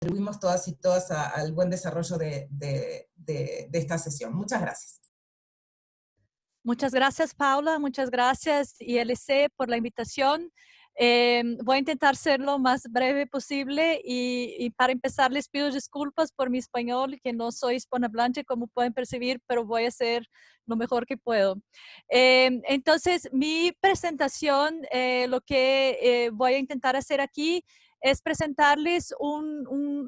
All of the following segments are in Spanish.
contribuimos todas y todas al buen desarrollo de esta sesión. Muchas gracias. Muchas gracias, Paula. Muchas gracias, ILC, por la invitación. Voy a intentar ser lo más breve posible y para empezar les pido disculpas por mi español, que no soy hispanohablante, como pueden percibir, pero voy a hacer lo mejor que puedo. Entonces, mi presentación, lo que voy a intentar hacer aquí es presentarles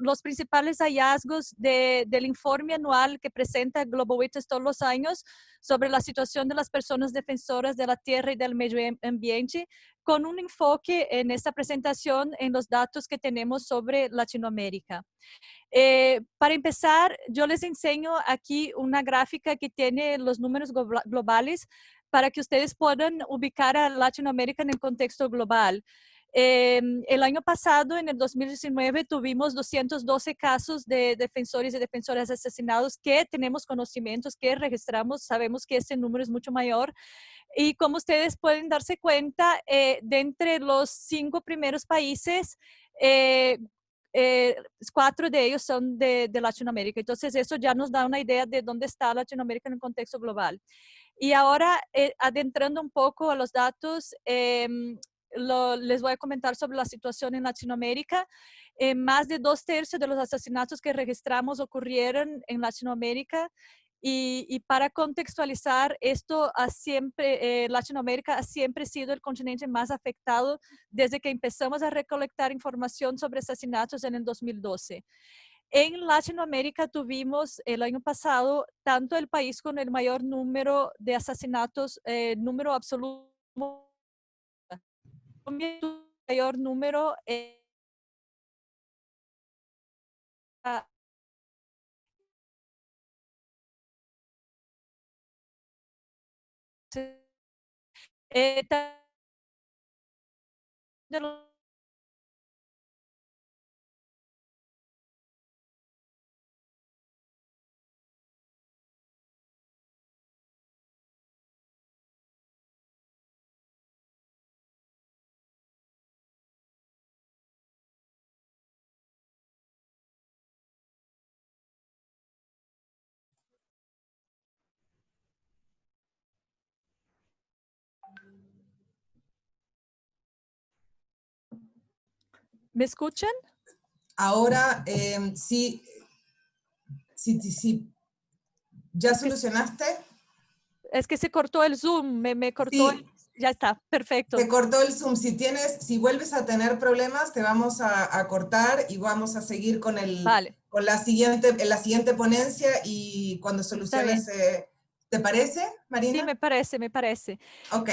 los principales hallazgos del informe anual que presenta Global Witness todos los años sobre la situación de las personas defensoras de la tierra y del medio ambiente, con un enfoque en esta presentación en los datos que tenemos sobre Latinoamérica. Para empezar, yo les enseño aquí una gráfica que tiene los números globales para que ustedes puedan ubicar a Latinoamérica en el contexto global. El año pasado, en el 2019, tuvimos 212 casos de defensores y defensoras asesinados que tenemos conocimientos, que registramos. Sabemos que ese número es mucho mayor. Y como ustedes pueden darse cuenta, de entre los 5 primeros países, 4 de ellos son de Latinoamérica. Entonces, eso ya nos da una idea de dónde está Latinoamérica en el contexto global. Y ahora, adentrando un poco a los datos, les voy a comentar sobre la situación en Latinoamérica. Más de 2/3 de los asesinatos que registramos ocurrieron en Latinoamérica. Y para contextualizar, Latinoamérica ha siempre sido el continente más afectado desde que empezamos a recolectar información sobre asesinatos en el 2012. En Latinoamérica tuvimos el año pasado tanto el país con el mayor número de asesinatos, número absoluto, mayor número de los ¿Me escuchan? Ahora, sí, ¿ya solucionaste? Es que se cortó el Zoom, me cortó. Sí, Ya está, perfecto. te cortó el Zoom. Si vuelves a tener problemas, te vamos a cortar y vamos a seguir con Vale, la siguiente ponencia y cuando está soluciones, bien. ¿te parece, Sí, Marina? me parece, me parece. Ok.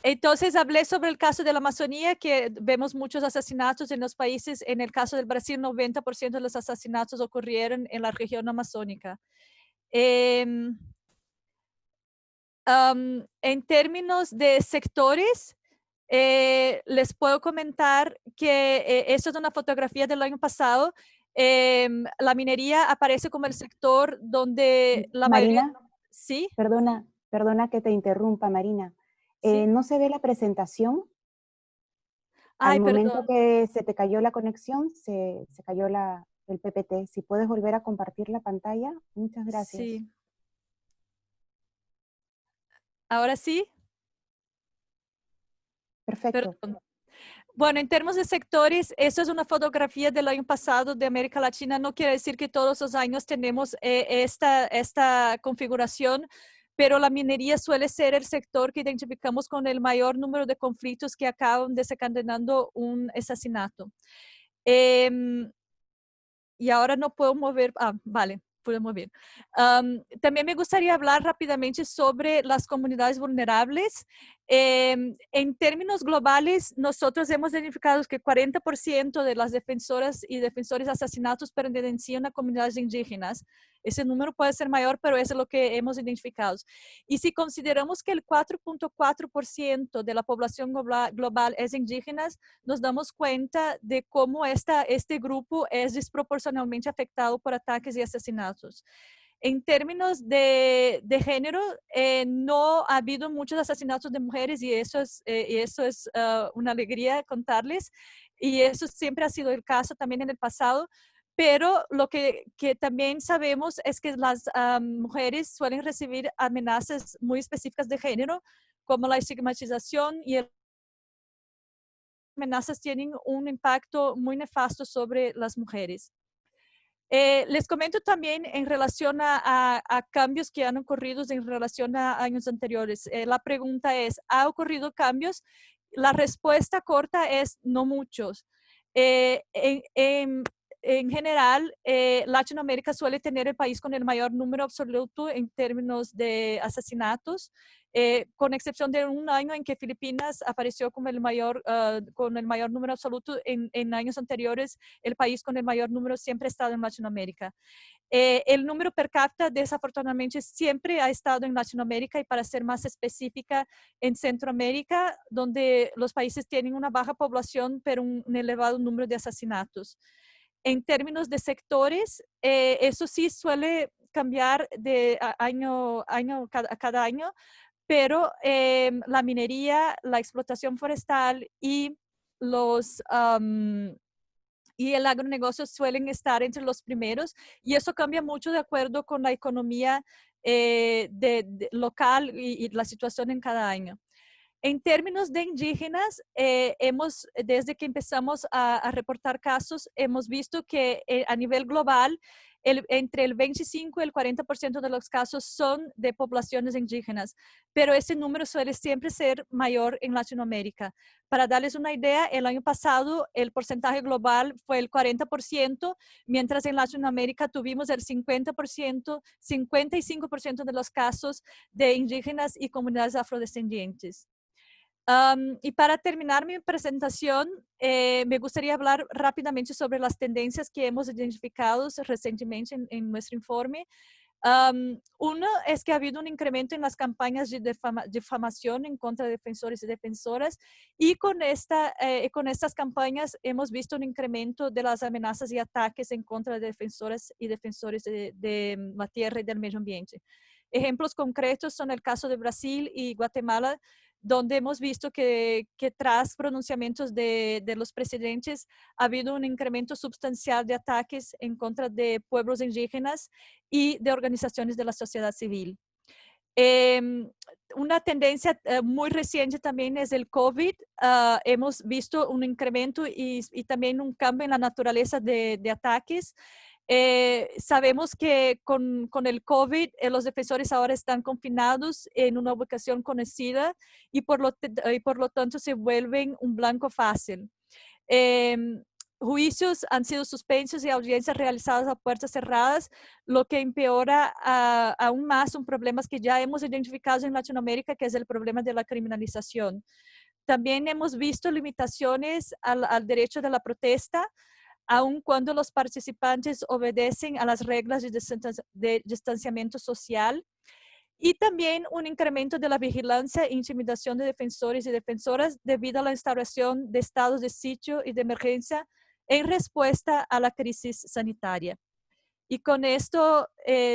Entonces hablé sobre el caso de la Amazonía, que vemos muchos asesinatos en los países. En el caso del Brasil, 90% de los asesinatos ocurrieron en la región amazónica. Em, en términos de sectores, les puedo comentar que esto es una fotografía del año pasado. La minería aparece como el sector donde la mayoría... Marina, ¿Sí? perdona que te interrumpa, Marina. ¿Sí? ¿No se ve la presentación? Al Ay, momento perdón. que se te cayó la conexión, se cayó el PPT. Si puedes volver a compartir la pantalla, muchas gracias. Sí. ¿Ahora sí? Perfecto. Perdón. Bueno, en términos de sectores, esta es una fotografía del año pasado de América Latina. No quiere decir que todos los años tenemos esta configuración, pero la minería suele ser el sector que identificamos con el mayor número de conflictos que acaban desencadenando un asesinato. Y ahora no puedo mover, vale, puedo mover. También me gustaría hablar rápidamente sobre las comunidades vulnerables. En términos globales, nosotros hemos identificado que 40% de las defensoras y defensores asesinatos pertenecían a comunidades indígenas. Ese número puede ser mayor, pero eso es lo que hemos identificado. Y si consideramos que el 4.4% de la población global es indígena, nos damos cuenta de cómo este grupo es desproporcionalmente afectado por ataques y asesinatos. En términos de género, no ha habido muchos asesinatos de mujeres y eso es una alegría contarles. Y eso siempre ha sido el caso también en el pasado. pero lo que también sabemos es que las mujeres suelen recibir amenazas muy específicas de género, como la estigmatización y amenazas tienen un impacto muy nefasto sobre las mujeres. Les comento también en relación a cambios que han ocurrido en relación a años anteriores. La pregunta es, ¿ha ocurrido cambios? La respuesta corta es no muchos. En general, Latinoamérica suele tener el país con el mayor número absoluto en términos de asesinatos, con excepción de un año en que Filipinas apareció como con el mayor número absoluto. En años anteriores, el país con el mayor número siempre ha estado en Latinoamérica. El número per cápita, desafortunadamente, siempre ha estado en Latinoamérica y, para ser más específica, en Centroamérica, donde los países tienen una baja población pero un elevado número de asesinatos. En términos de sectores, eso sí suele cambiar de cada año, pero la minería, la explotación forestal y y el agronegocio suelen estar entre los primeros, y eso cambia mucho de acuerdo con la economía local y la situación en cada año. En términos de indígenas, desde que empezamos a reportar casos, hemos visto que a nivel global, entre el 25 y el 40% de los casos son de poblaciones indígenas, pero ese número suele siempre ser mayor en Latinoamérica. Para darles una idea, el año pasado el porcentaje global fue el 40%, mientras en Latinoamérica tuvimos el 50%, 55% de los casos de indígenas y comunidades afrodescendientes. Y para terminar mi presentación, me gustaría hablar rápidamente sobre las tendencias que hemos identificado recientemente en nuestro informe. Uno es que ha habido un incremento en las campañas de difamación en contra de defensores y defensoras, y con estas campañas hemos visto un incremento de las amenazas y ataques en contra de defensoras y defensores de la tierra y del medio ambiente. Ejemplos concretos son el caso de Brasil y Guatemala, donde hemos visto que tras pronunciamientos de los presidentes ha habido un incremento sustancial de ataques en contra de pueblos indígenas y de organizaciones de la sociedad civil. Una tendencia muy reciente también es el COVID. Hemos visto un incremento y también un cambio en la naturaleza de ataques. Sabemos que con el COVID los defensores ahora están confinados en una ubicación conocida y por lo tanto se vuelven un blanco fácil. Juicios han sido suspensos y audiencias realizadas a puertas cerradas, lo que empeora aún más un problema que ya hemos identificado en Latinoamérica, que es el problema de la criminalización. También hemos visto limitaciones al derecho de la protesta, aun cuando los participantes obedecen a las reglas de distanciamiento social, y también un incremento de la vigilancia e intimidación de defensores y defensoras debido a la instauración de estados de sitio y de emergencia en respuesta a la crisis sanitaria. Y con esto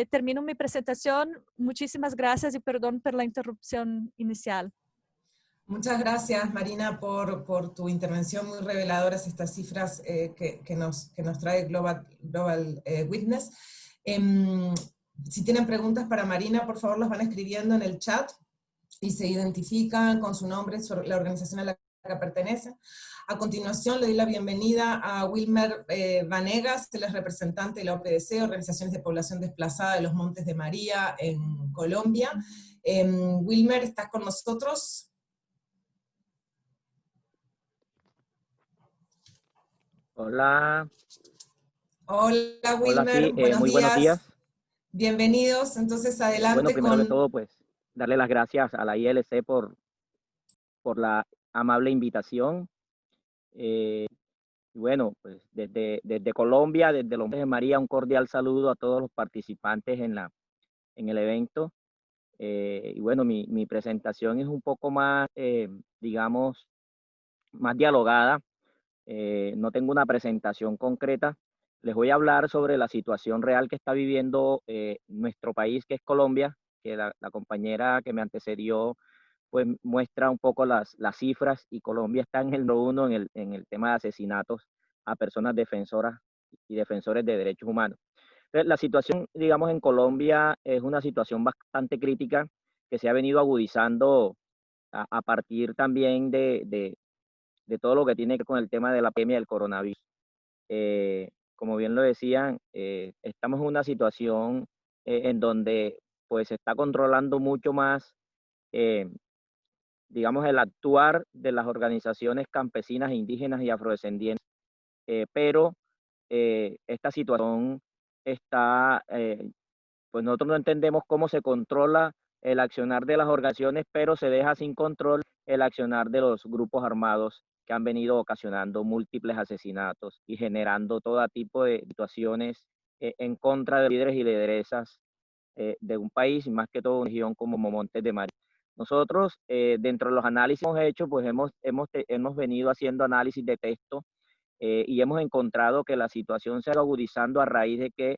termino mi presentación. Muchísimas gracias y perdón por la interrupción inicial. Muchas gracias, Marina, por tu intervención muy reveladoras, estas cifras que nos trae Global Witness. Si tienen preguntas para Marina, por favor las van escribiendo en el chat y se identifican con su nombre, la organización a la que pertenecen. A continuación le doy la bienvenida a Wilmer Vanegas, él es representante de la OPDC, Organizaciones de Población Desplazada de los Montes de María en Colombia. Wilmer, ¿estás con nosotros? Hola. Hola Wilmer, Sí, buenos muy buenos días. días. Bienvenidos, entonces adelante. Bueno, primero que todo, pues, darle las gracias a la ILC por la amable invitación. Y bueno, pues desde Colombia, desde los Montes de María, un cordial saludo a todos los participantes en el evento. Y bueno, mi presentación es un poco más, digamos, más dialogada. No tengo una presentación concreta. Les voy a hablar sobre la situación real que está viviendo nuestro país, que es Colombia, que la compañera que me antecedió pues muestra un poco las cifras, y Colombia está en el número 1 en el tema de asesinatos a personas defensoras y defensores de derechos humanos. Entonces, la situación, digamos, en Colombia es una situación bastante crítica que se ha venido agudizando a partir también de todo lo que tiene que ver con el tema de la pandemia del coronavirus. Como bien lo decían, estamos en una situación en donde pues se está controlando mucho más, eh, digamos, el actuar de las organizaciones campesinas, indígenas y afrodescendientes, pero esta situación está, pues nosotros no entendemos cómo se controla el accionar de las organizaciones, pero se deja sin control el accionar de los grupos armados que han venido ocasionando múltiples asesinatos y generando todo tipo de situaciones en contra de líderes y lideresas de un país, y más que todo una región como Montes de María. Nosotros, dentro de los análisis que hemos hecho, pues hemos venido haciendo análisis de texto y hemos encontrado que la situación se ha agudizando a raíz de que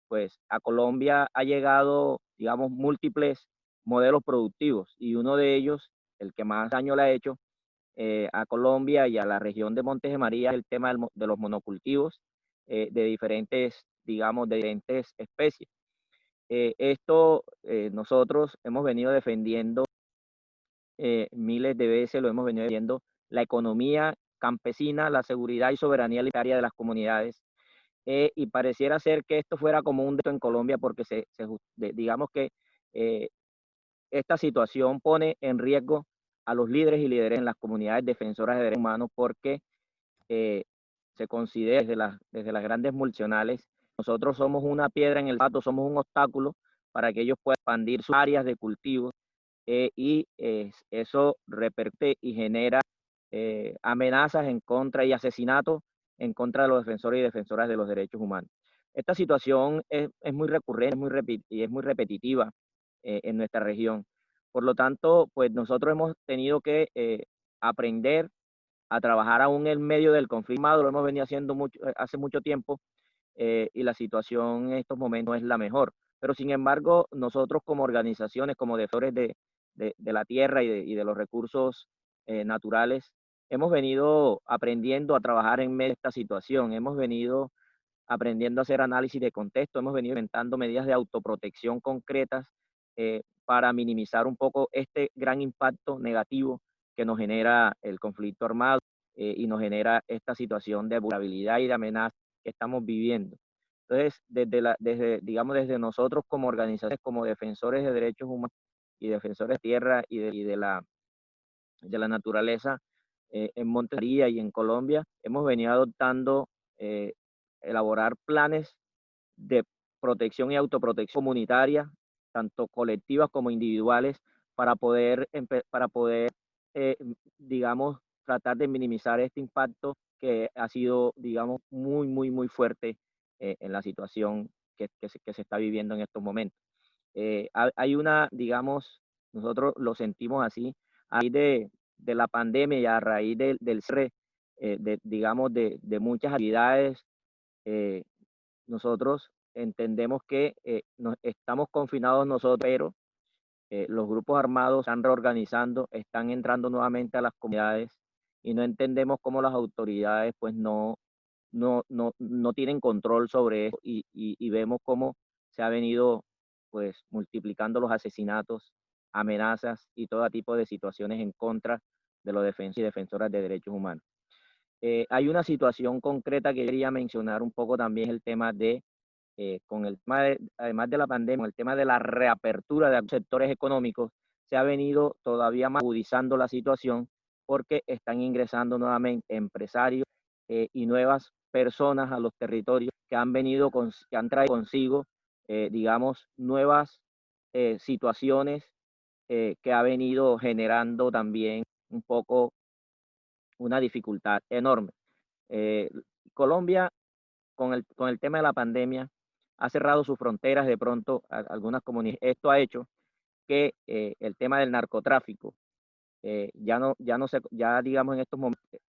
pues a Colombia ha llegado, digamos, múltiples modelos productivos, y uno de ellos, el que más daño le ha hecho a Colombia y a la región de Montes de María, es el tema de los monocultivos de diferentes, digamos, de diferentes especies. Nosotros hemos venido defendiendo miles de veces, lo hemos venido defendiendo, la economía campesina, la seguridad y soberanía alimentaria de las comunidades. Y pareciera ser que esto fuera como un reto en Colombia, porque digamos que eh, esta situación pone en riesgo a los líderes y líderes en las comunidades defensoras de derechos humanos, porque se considera desde las grandes multinacionales, nosotros somos una piedra en el zapato, somos un obstáculo para que ellos puedan expandir sus áreas de cultivo, y eso repercute y genera amenazas en contra y asesinatos en contra de los defensores y defensoras de los derechos humanos. Esta situación es muy recurrente, y es muy repetitiva en nuestra región. Por lo tanto, pues nosotros hemos tenido que aprender a trabajar aún en medio del conflicto armado. Lo hemos venido haciendo hace mucho tiempo, y la situación en estos momentos no es la mejor. Pero sin embargo, nosotros como organizaciones, como defensores de la tierra y de los recursos naturales, hemos venido aprendiendo a trabajar en medio de esta situación. Hemos venido aprendiendo a hacer análisis de contexto, hemos venido inventando medidas de autoprotección concretas para minimizar un poco este gran impacto negativo que nos genera el conflicto armado y nos genera esta situación de vulnerabilidad y de amenaza que estamos viviendo. Entonces, digamos, desde nosotros como organizaciones, como defensores de derechos humanos y defensores de tierra de la naturaleza en Montería y en Colombia, hemos venido adoptando elaborar planes de protección y autoprotección comunitaria, tanto colectivas como individuales, para poder digamos, tratar de minimizar este impacto que ha sido, digamos, muy fuerte en la situación que se está viviendo en estos momentos. Hay una, digamos, nosotros lo sentimos así, a raíz de la pandemia y a raíz del cierre, digamos, de muchas actividades. Nosotros entendemos que estamos confinados nosotros, pero los grupos armados están reorganizando, están entrando nuevamente a las comunidades, y no entendemos cómo las autoridades pues no tienen control sobre eso, y vemos cómo se ha venido pues multiplicando los asesinatos, amenazas y todo tipo de situaciones en contra de los defensores y defensoras de derechos humanos. Hay una situación concreta que quería mencionar un poco también, el tema con el tema además de la pandemia, con el tema de la reapertura de sectores económicos, se ha venido todavía más agudizando la situación, porque están ingresando nuevamente empresarios y nuevas personas a los territorios que que han traído consigo, digamos, nuevas situaciones que ha venido generando también un poco una dificultad enorme. Eh, Colombia, con el tema de la pandemia, ha cerrado sus fronteras de pronto a algunas comunidades. Esto ha hecho que el tema del narcotráfico, ya digamos en estos momentos,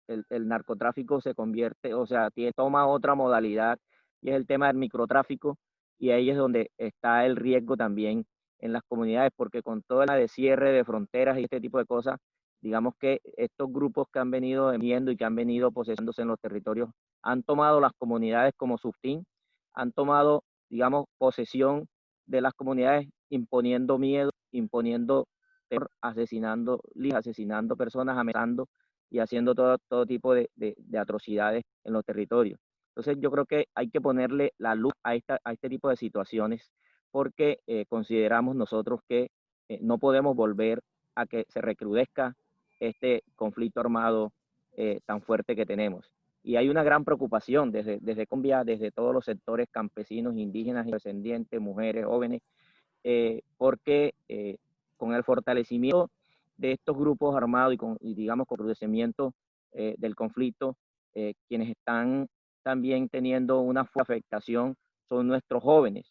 el narcotráfico se convierte, o sea, toma otra modalidad, y es el tema del microtráfico, y ahí es donde está el riesgo también en las comunidades, porque con todo el de cierre de fronteras y este tipo de cosas, digamos que estos grupos que han venido viendo y que han venido posesionándose en los territorios han tomado las comunidades como suftín, han tomado, digamos, posesión de las comunidades imponiendo miedo, imponiendo terror, asesinando personas, amenazando y haciendo todo tipo de atrocidades en los territorios. Entonces yo creo que hay que ponerle la luz a este tipo de situaciones porque consideramos nosotros que no podemos volver a que se recrudezca este conflicto armado tan fuerte que tenemos. Y hay una gran preocupación desde Colombia, desde todos los sectores campesinos, indígenas, descendientes, mujeres, jóvenes, porque con el fortalecimiento de estos grupos armados y digamos, con el recrudecimiento del conflicto, quienes están también teniendo una fuerte afectación son nuestros jóvenes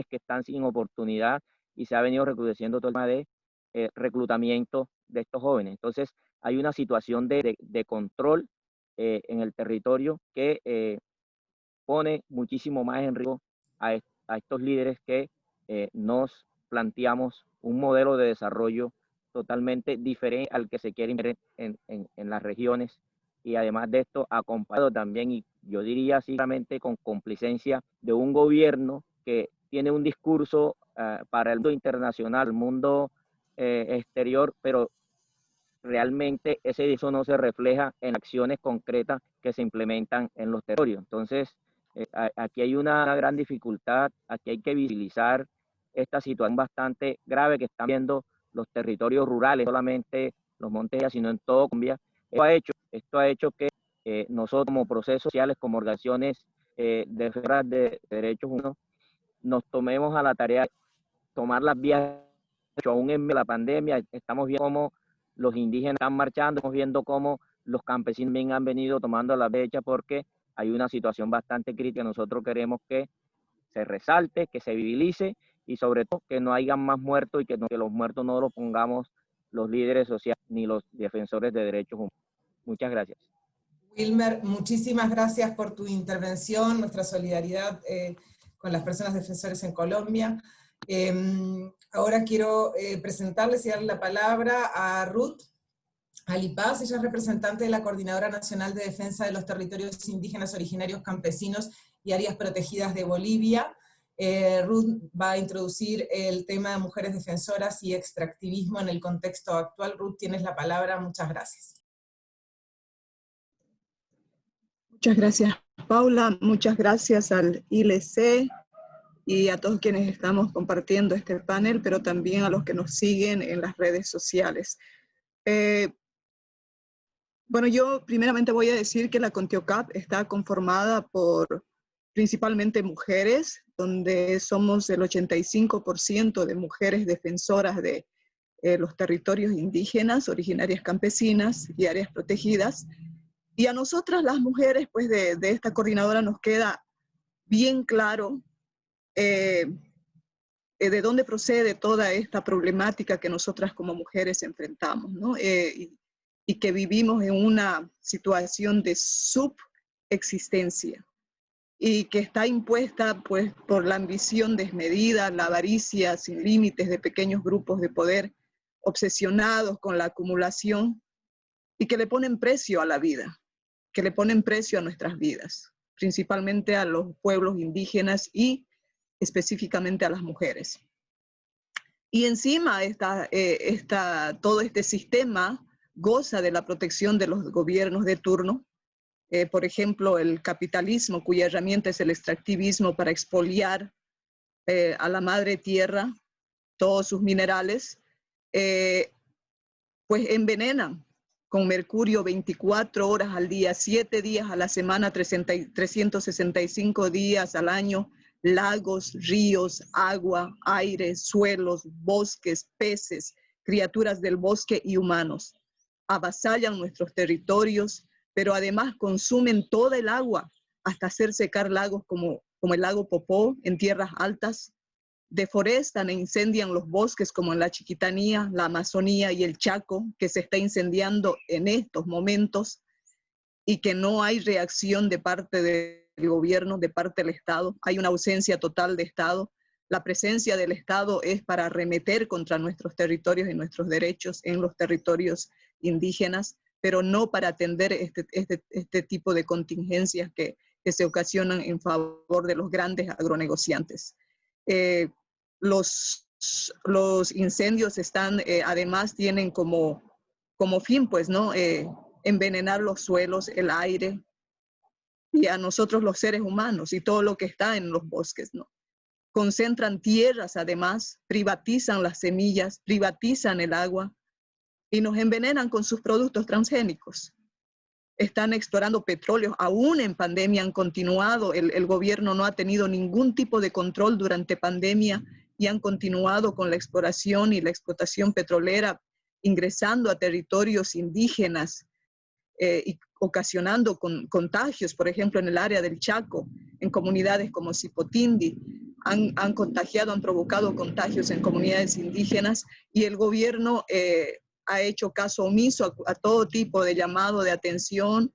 que están sin oportunidad y se ha venido recrudeciendo todo el tema de reclutamiento de estos jóvenes. Entonces, hay una situación de control en el territorio que pone muchísimo más en riesgo a estos líderes que nos planteamos un modelo de desarrollo totalmente diferente al que se quiere imponer en las regiones, y además de esto acompañado también, y yo diría simplemente con complicencia de un gobierno que tiene un discurso para el mundo internacional, el mundo exterior, pero realmente ese discurso no se refleja en acciones concretas que se implementan en los territorios. Entonces, aquí hay una gran dificultad, aquí hay que visibilizar esta situación bastante grave que están viendo los territorios rurales, no solamente los montes, sino en todo Colombia. Esto ha hecho que nosotros como procesos sociales, como organizaciones defensoras de derechos humanos, nos tomemos a la tarea de tomar las vías. Aún en la pandemia estamos viendo cómo los indígenas están marchando, estamos viendo cómo los campesinos también han venido tomando la brecha porque hay una situación bastante crítica. Nosotros queremos que se resalte, que se visibilice y sobre todo que no haya más muertos y que los muertos no los pongamos los líderes sociales ni los defensores de derechos humanos. Muchas gracias. Wilmer, muchísimas gracias por tu intervención, nuestra solidaridad con las personas defensores en Colombia. Ahora quiero presentarles y darle la palabra a Ruth Alipaz. Ella es representante de la Coordinadora Nacional de Defensa de los Territorios Indígenas Originarios Campesinos y Áreas Protegidas de Bolivia. Ruth va a introducir el tema de mujeres defensoras y extractivismo en el contexto actual. Ruth, tienes la palabra, muchas gracias. Muchas gracias, Paula. Muchas gracias al ILC y a todos quienes estamos compartiendo este panel, pero también a los que nos siguen en las redes sociales. Bueno, yo primeramente voy a decir que la CONTIOCAP está conformada por principalmente mujeres, donde somos el 85% de mujeres defensoras de los territorios indígenas, originarias campesinas y áreas protegidas. Y a nosotras las mujeres pues de esta coordinadora nos queda bien claro de dónde procede toda esta problemática que nosotras como mujeres enfrentamos, ¿no? Y que vivimos en una situación de subexistencia y que está impuesta pues por la ambición desmedida, la avaricia sin límites de pequeños grupos de poder obsesionados con la acumulación y que le ponen precio a la vida, que le ponen precio a nuestras vidas, principalmente a los pueblos indígenas y específicamente a las mujeres. Y encima todo este sistema goza de la protección de los gobiernos de turno, por ejemplo, el capitalismo, cuya herramienta es el extractivismo para expoliar a la madre tierra todos sus minerales, pues envenenan con mercurio 24 horas al día, 7 días a la semana, 365 días al año, lagos, ríos, agua, aire, suelos, bosques, peces, criaturas del bosque y humanos. Avasallan nuestros territorios, pero además consumen toda el agua hasta hacer secar lagos como el lago Popó en tierras altas, deforestan e incendian los bosques como en la Chiquitanía, la Amazonía y el Chaco, que se está incendiando en estos momentos y que no hay reacción de parte del gobierno, de parte del Estado. Hay una ausencia total de Estado. La presencia del Estado es para arremeter contra nuestros territorios y nuestros derechos en los territorios indígenas, pero no para atender este tipo de contingencias que se ocasionan en favor de los grandes agronegociantes. Los incendios están, además tienen como fin, pues, ¿no? Envenenar los suelos, el aire, y a nosotros los seres humanos y todo lo que está en los bosques, ¿no? Concentran tierras, además, privatizan las semillas, privatizan el agua y nos envenenan con sus productos transgénicos. Están explorando petróleo, aún en pandemia han continuado, el gobierno no ha tenido ningún tipo de control durante pandemia y han continuado con la exploración y la explotación petrolera, ingresando a territorios indígenas y ocasionando contagios, por ejemplo, en el área del Chaco, en comunidades como Cipotindi, han contagiado, han provocado contagios en comunidades indígenas, y el gobierno ha hecho caso omiso a todo tipo de llamado de atención,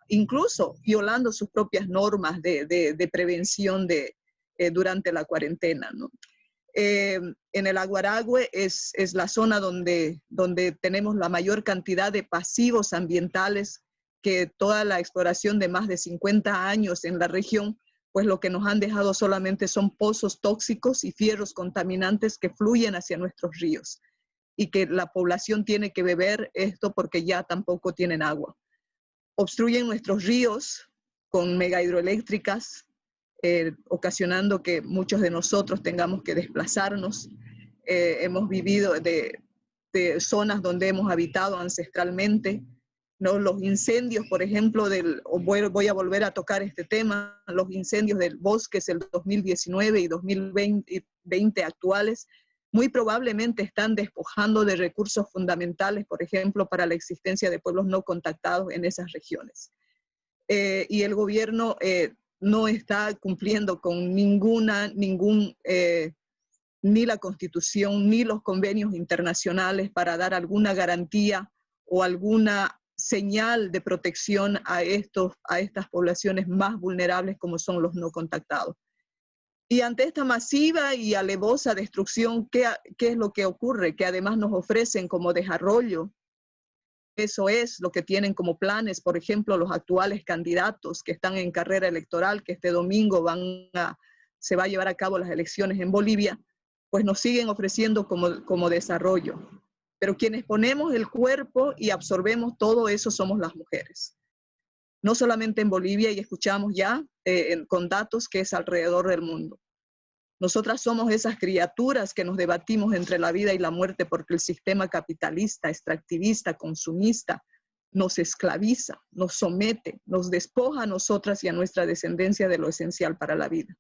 incluso violando sus propias normas de prevención durante la cuarentena, ¿no? En el Aguaragüe es la zona donde tenemos la mayor cantidad de pasivos ambientales, que toda la exploración de más de 50 años en la región, pues lo que nos han dejado solamente son pozos tóxicos y fierros contaminantes que fluyen hacia nuestros ríos, y que la población tiene que beber esto porque ya tampoco tienen agua. Obstruyen nuestros ríos con mega hidroeléctricas, ocasionando que muchos de nosotros tengamos que desplazarnos. Hemos vivido de zonas donde hemos habitado ancestralmente, ¿no? Los incendios, por ejemplo, voy a volver a tocar este tema, los incendios del bosque del 2019 y 2020 actuales, muy probablemente están despojando de recursos fundamentales, por ejemplo, para la existencia de pueblos no contactados en esas regiones. Y el gobierno no está cumpliendo con ni la Constitución ni los convenios internacionales para dar alguna garantía o alguna señal de protección a estas poblaciones más vulnerables como son los no contactados. Y ante esta masiva y alevosa destrucción, ¿qué es lo que ocurre? Que además nos ofrecen como desarrollo. Eso es lo que tienen como planes, por ejemplo, los actuales candidatos que están en carrera electoral, que este domingo se va a llevar a cabo las elecciones en Bolivia, pues nos siguen ofreciendo como desarrollo. Pero quienes ponemos el cuerpo y absorbemos todo eso somos las mujeres. No solamente en Bolivia, y escuchamos ya con datos que es alrededor del mundo. Nosotras somos esas criaturas que nos debatimos entre la vida y la muerte porque el sistema capitalista, extractivista, consumista, nos esclaviza, nos somete, nos despoja a nosotras y a nuestra descendencia de lo esencial para la vida.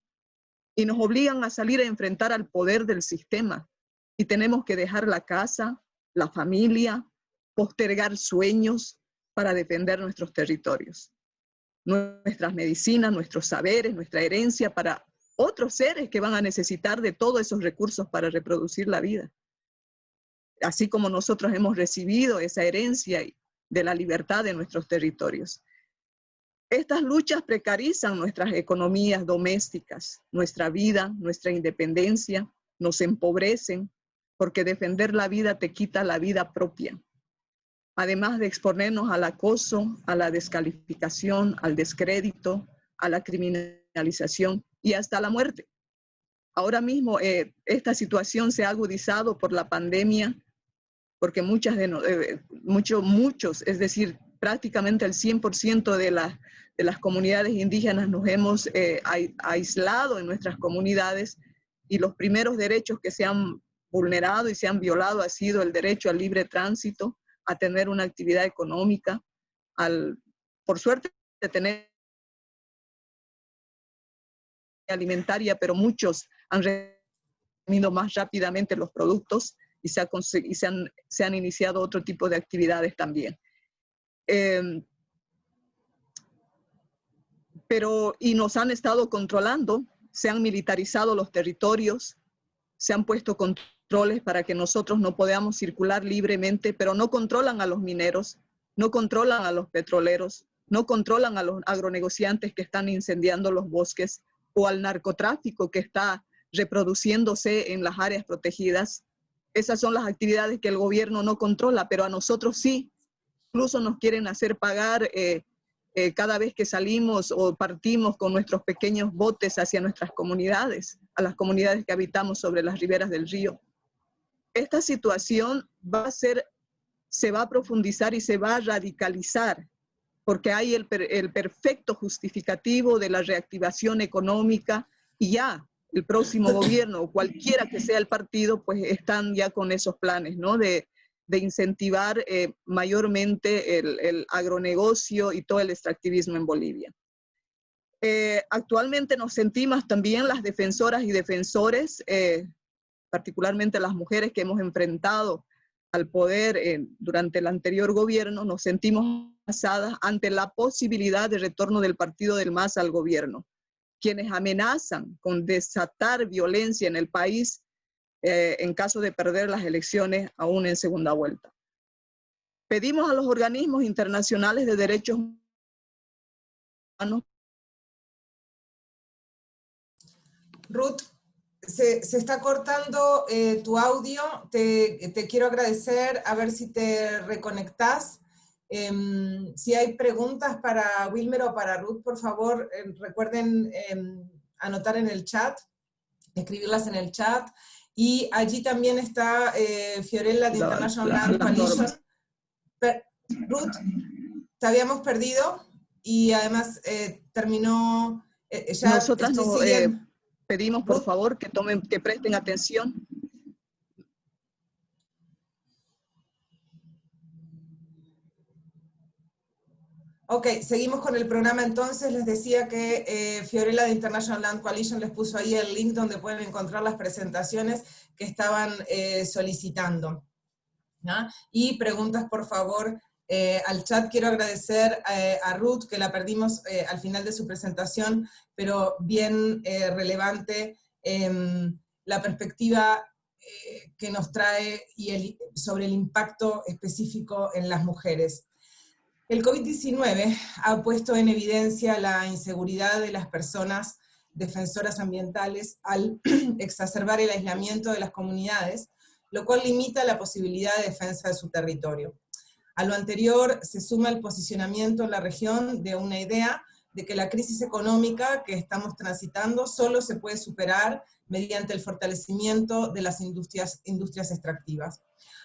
Y nos obligan a salir a enfrentar al poder del sistema. Y tenemos que dejar la casa, la familia, postergar sueños para defender nuestros territorios, nuestras medicinas, nuestros saberes, nuestra herencia para otros seres que van a necesitar de todos esos recursos para reproducir la vida. Así como nosotros hemos recibido esa herencia de la libertad de nuestros territorios. Estas luchas precarizan nuestras economías domésticas, nuestra vida, nuestra independencia, nos empobrecen, porque defender la vida te quita la vida propia. Además de exponernos al acoso, a la descalificación, al descrédito, a la criminalización y hasta la muerte. Ahora mismo esta situación se ha agudizado por la pandemia, porque muchos, es decir, prácticamente el 100% de las comunidades indígenas nos hemos aislado en nuestras comunidades, y los primeros derechos que se han vulnerado y se han violado ha sido el derecho al libre tránsito, a tener una actividad económica, por suerte de tener alimentaria, pero muchos han resumido más rápidamente los productos y se han iniciado otro tipo de actividades también. Y nos han estado controlando, se han militarizado los territorios, se han puesto controles para que nosotros no podamos circular libremente, pero no controlan a los mineros, no controlan a los petroleros, no controlan a los agronegociantes que están incendiando los bosques, o al narcotráfico que está reproduciéndose en las áreas protegidas. Esas son las actividades que el gobierno no controla, pero a nosotros sí. Incluso nos quieren hacer pagar cada vez que salimos o partimos con nuestros pequeños botes hacia nuestras comunidades, a las comunidades que habitamos sobre las riberas del río. Esta situación se va a profundizar y se va a radicalizar, porque hay el perfecto justificativo de la reactivación económica y ya el próximo gobierno o cualquiera que sea el partido, pues están ya con esos planes, ¿no? De incentivar mayormente el agronegocio y todo el extractivismo en Bolivia. Actualmente nos sentimos también las defensoras y defensores, particularmente las mujeres que hemos enfrentado al poder durante el anterior gobierno, nos sentimos amenazadas ante la posibilidad de retorno del partido del MAS al gobierno, quienes amenazan con desatar violencia en el país en caso de perder las elecciones aún en segunda vuelta. Pedimos a los organismos internacionales de derechos humanos. Ruth, se está cortando tu audio, te quiero agradecer, a ver si te reconectás. Si hay preguntas para Wilmer o para Ruth, por favor, recuerden anotar en el chat, escribirlas en el chat. Y allí también está Fiorella de International Land Coalition. Ruth, te habíamos perdido y además terminó... ya nosotras pedimos por favor que presten atención. Ok, seguimos con el programa entonces. Les decía que Fiorella de International Land Coalition les puso ahí el link donde pueden encontrar las presentaciones que estaban solicitando, ¿no? Y preguntas, por favor, al chat. Quiero agradecer a Ruth, que la perdimos al final de su presentación, pero bien relevante la perspectiva que nos trae sobre el impacto específico en las mujeres. El COVID-19 ha puesto en evidencia la inseguridad de las personas defensoras ambientales al exacerbar el aislamiento de las comunidades, lo cual limita la posibilidad de defensa de su territorio. A lo anterior se suma el posicionamiento en la región de una idea de que la crisis económica que estamos transitando solo se puede superar mediante el fortalecimiento de las industrias extractivas.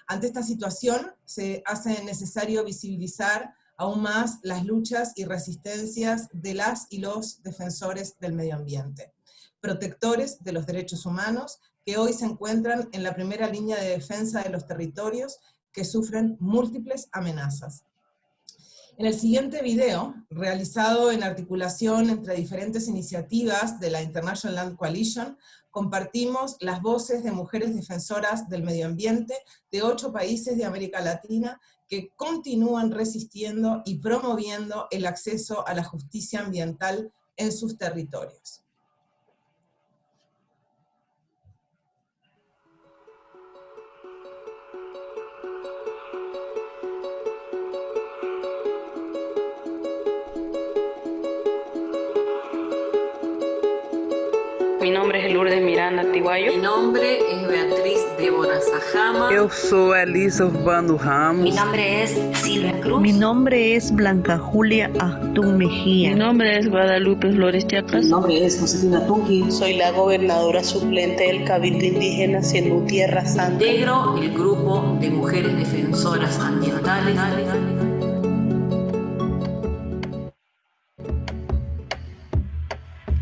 Ante esta situación se hace necesario visibilizar aún más las luchas y resistencias de las y los defensores del medio ambiente, protectores de los derechos humanos que hoy se encuentran en la primera línea de defensa de los territorios que sufren múltiples amenazas. En el siguiente video, realizado en articulación entre diferentes iniciativas de la International Land Coalition, compartimos las voces de mujeres defensoras del medio ambiente de 8 países de América Latina que continúan resistiendo y promoviendo el acceso a la justicia ambiental en sus territorios. Mi nombre es Lourdes Miranda Tiguayo. Mi nombre es Beatriz Débora Sajama. Eu sou Elisa Urbano Ramos. Mi nombre es Silvia Cruz. Mi nombre es Blanca Julia Astún Mejía. Mi nombre es Guadalupe Flores Chiapas. Mi nombre es Josefina Tunqui. Soy la gobernadora suplente del Cabildo Indígena Cenú Tierra Santa. Integro el grupo de mujeres defensoras ambientales.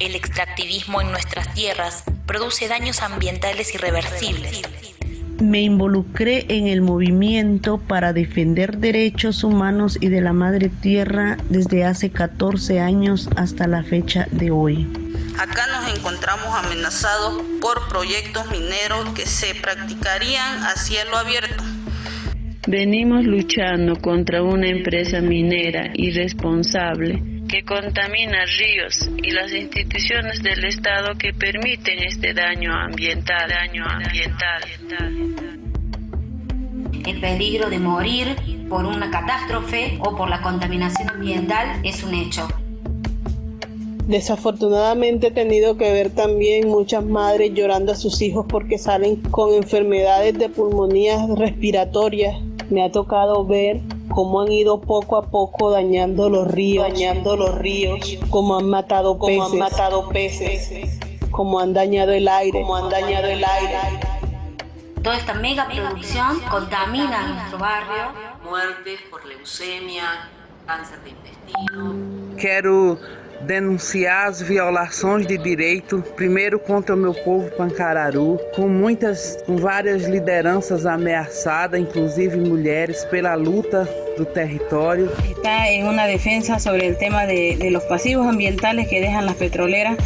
El extractivismo en nuestras tierras produce daños ambientales irreversibles. Me involucré en el movimiento para defender derechos humanos y de la madre tierra desde hace 14 años hasta la fecha de hoy. Acá nos encontramos amenazados por proyectos mineros que se practicarían a cielo abierto. Venimos luchando contra una empresa minera irresponsable que contamina ríos y las instituciones del Estado que permiten este daño ambiental. El peligro de morir por una catástrofe o por la contaminación ambiental es un hecho. Desafortunadamente he tenido que ver también muchas madres llorando a sus hijos porque salen con enfermedades de pulmonías respiratorias. Me ha tocado ver cómo han ido poco a poco dañando los ríos, cómo han matado peces, cómo han dañado el aire, Toda esta megaproducción contamina nuestro barrio. Muertes por leucemia, cáncer de intestino. Quero denunciar as violações de direito, primeiro contra o meu povo pancararu, com várias lideranças ameaçadas, inclusive mulheres, pela luta do território. Está en una defensa sobre el tema de los pasivos ambientales que dejan las petroleras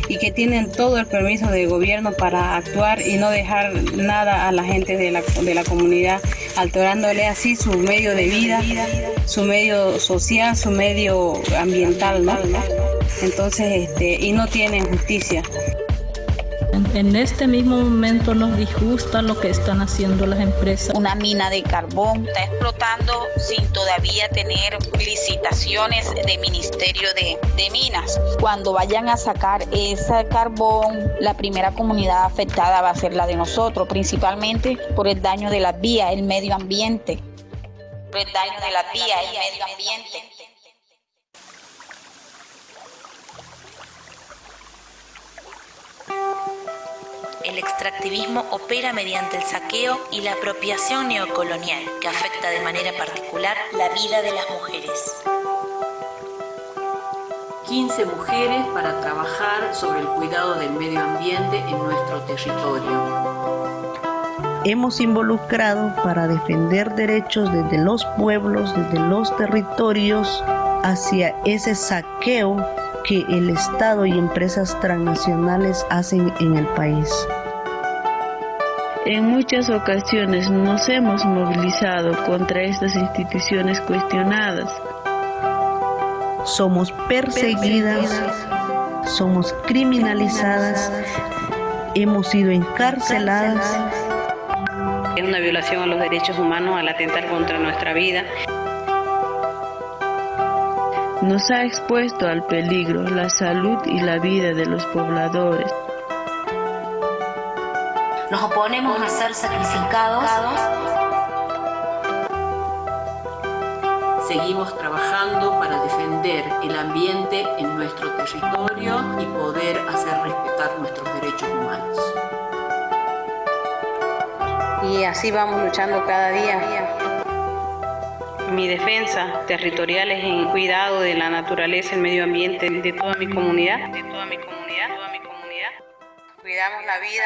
y que tienen todo el permiso del gobierno para actuar y no dejar nada a la gente de la comunidad, alterándole así su medio de vida, su medio social, su medio ambiental, ¿no? Entonces, y no tienen justicia. En este mismo momento nos disgusta lo que están haciendo las empresas. Una mina de carbón está explotando sin todavía tener licitaciones de Ministerio de Minas. Cuando vayan a sacar ese carbón, la primera comunidad afectada va a ser la de nosotros, principalmente por el daño de las vías, el medio ambiente. El extractivismo opera mediante el saqueo y la apropiación neocolonial, que afecta de manera particular la vida de las mujeres. 15 mujeres para trabajar sobre el cuidado del medio ambiente en nuestro territorio. Hemos involucrado para defender derechos desde los pueblos, desde los territorios, hacia ese saqueo que el Estado y empresas transnacionales hacen en el país. En muchas ocasiones nos hemos movilizado contra estas instituciones cuestionadas. Somos perseguidas, somos criminalizadas, hemos sido encarceladas. Es una violación a los derechos humanos al atentar contra nuestra vida. Nos ha expuesto al peligro la salud y la vida de los pobladores. Nos oponemos a ser sacrificados. Seguimos trabajando para defender el ambiente en nuestro territorio y poder hacer respetar nuestros derechos humanos. Y así vamos luchando cada día. Mi defensa territorial es en cuidado de la naturaleza, el medio ambiente de toda mi comunidad. Cuidamos la vida.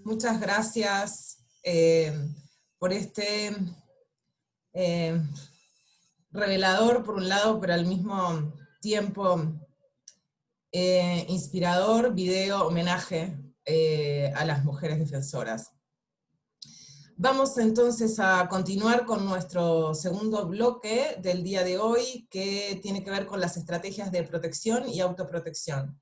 Muchas gracias por este revelador, por un lado, pero al mismo tiempo inspirador video homenaje a las mujeres defensoras. Vamos entonces a continuar con nuestro segundo bloque del día de hoy, que tiene que ver con las estrategias de protección y autoprotección.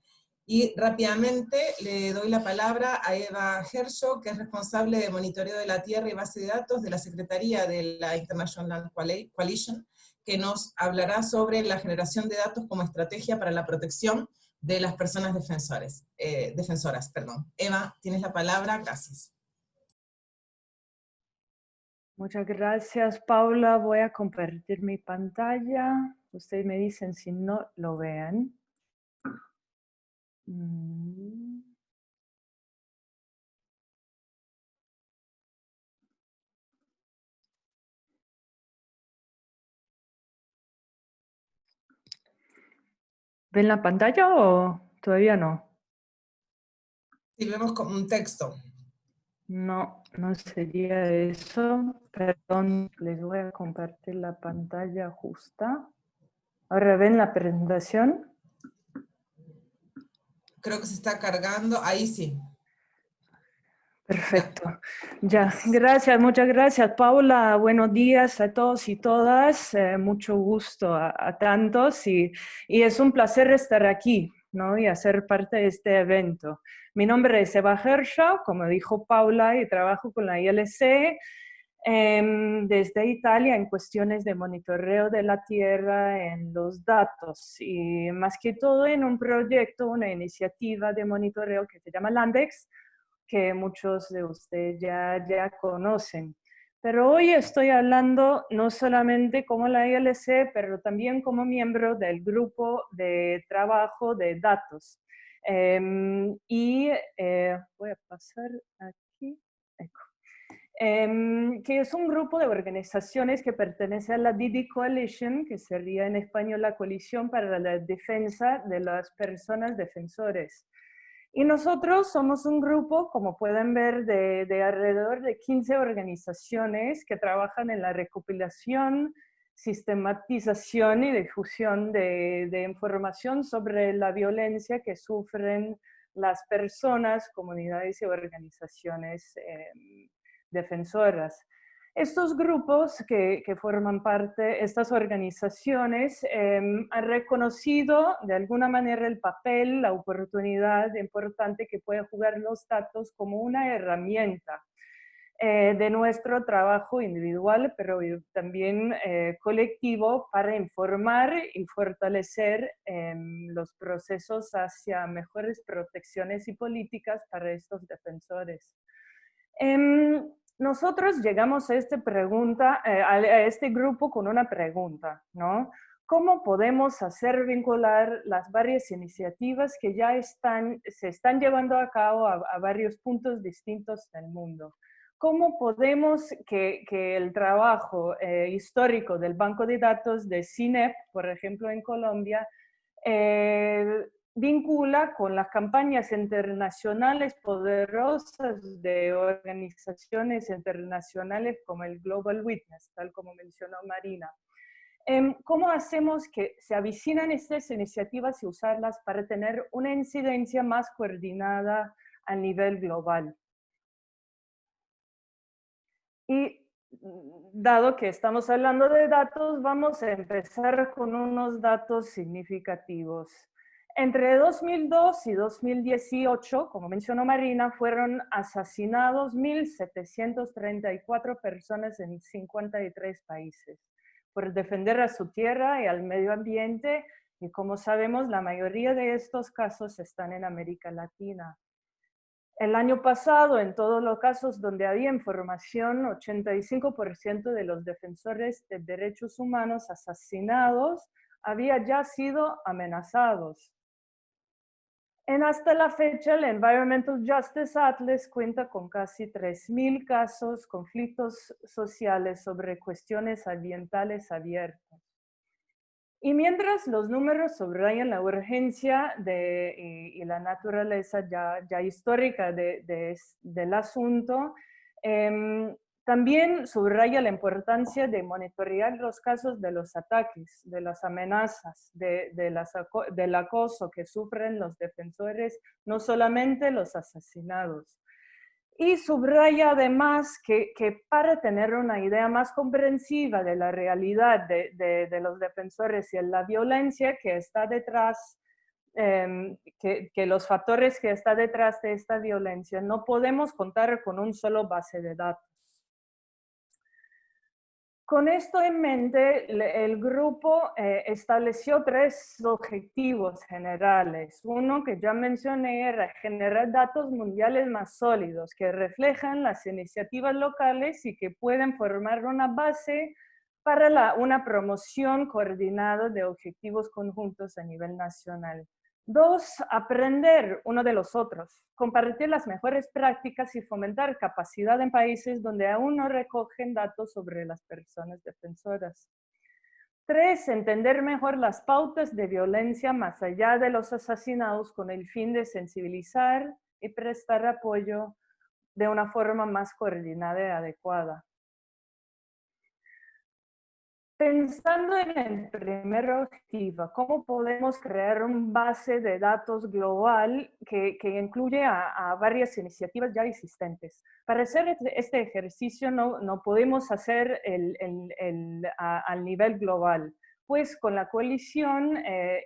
Y rápidamente le doy la palabra a Eva Herzog, que es responsable de monitoreo de la tierra y base de datos de la Secretaría de la International Coalition, que nos hablará sobre la generación de datos como estrategia para la protección de las personas defensoras. Eva, tienes la palabra, gracias. Muchas gracias, Paula. Voy a compartir mi pantalla. Ustedes me dicen si no lo ven. ¿Ven la pantalla o todavía no? Sí, vemos como un texto. No, no sería eso. Perdón, les voy a compartir la pantalla justa. Ahora, ¿ven la presentación? Creo que se está cargando. Ahí sí. Perfecto. Ya, gracias, muchas gracias, Paula. Buenos días a todos y todas. Mucho gusto a tantos y es un placer estar aquí, ¿no? Y hacer parte de este evento. Mi nombre es Eva Hershaw, como dijo Paula, y trabajo con la ILC desde Italia en cuestiones de monitoreo de la tierra en los datos y más que todo en un proyecto, una iniciativa de monitoreo que se llama Landex, que muchos de ustedes ya conocen. Pero hoy estoy hablando no solamente como la ILC, pero también como miembro del grupo de trabajo de datos. Voy a pasar aquí. Que es un grupo de organizaciones que pertenece a la Didi Coalition, que sería en español la Coalición para la Defensa de las Personas Defensores. Y nosotros somos un grupo, como pueden ver, de alrededor de 15 organizaciones que trabajan en la recopilación, sistematización y difusión de información sobre la violencia que sufren las personas, comunidades y organizaciones defensoras. Estos grupos que forman parte, estas organizaciones, han reconocido de alguna manera el papel, la oportunidad importante que pueden jugar los datos como una herramienta de nuestro trabajo individual, pero también colectivo para informar y fortalecer los procesos hacia mejores protecciones y políticas para estos defensores. Nosotros llegamos a a este grupo con una pregunta, ¿no? ¿Cómo podemos hacer vincular las varias iniciativas que ya se están llevando a cabo a varios puntos distintos del mundo? ¿Cómo podemos que el trabajo histórico del Banco de Datos de CINEP, por ejemplo en Colombia, vincula con las campañas internacionales poderosas de organizaciones internacionales como el Global Witness, tal como mencionó Marina? ¿Cómo hacemos que se avicinan estas iniciativas y usarlas para tener una incidencia más coordinada a nivel global? Y dado que estamos hablando de datos, vamos a empezar con unos datos significativos. Entre 2002 y 2018, como mencionó Marina, fueron asesinados 1.734 personas en 53 países por defender a su tierra y al medio ambiente, y como sabemos, la mayoría de estos casos están en América Latina. El año pasado, en todos los casos donde había información, 85% de los defensores de derechos humanos asesinados habían ya sido amenazados. Hasta la fecha, el Environmental Justice Atlas cuenta con casi 3.000 casos, conflictos sociales sobre cuestiones ambientales abiertas. Y mientras los números subrayan la urgencia y la naturaleza ya histórica del asunto, también subraya la importancia de monitorear los casos de los ataques, de las amenazas, del acoso que sufren los defensores, no solamente los asesinados. Y subraya además que para tener una idea más comprensiva de la realidad de los defensores y de la violencia que está detrás, que los factores que está detrás de esta violencia, no podemos contar con un solo base de datos. Con esto en mente, el grupo estableció 3 objetivos generales. Uno que ya mencioné era generar datos mundiales más sólidos que reflejan las iniciativas locales y que pueden formar una base para una promoción coordinada de objetivos conjuntos a nivel nacional. 2, aprender uno de los otros, compartir las mejores prácticas y fomentar capacidad en países donde aún no recogen datos sobre las personas defensoras. 3, entender mejor las pautas de violencia más allá de los asesinados con el fin de sensibilizar y prestar apoyo de una forma más coordinada y adecuada. Pensando en el primer objetivo, ¿cómo podemos crear una base de datos global que incluye a varias iniciativas ya existentes? Para hacer este ejercicio no podemos hacer al nivel global. Pues con la coalición,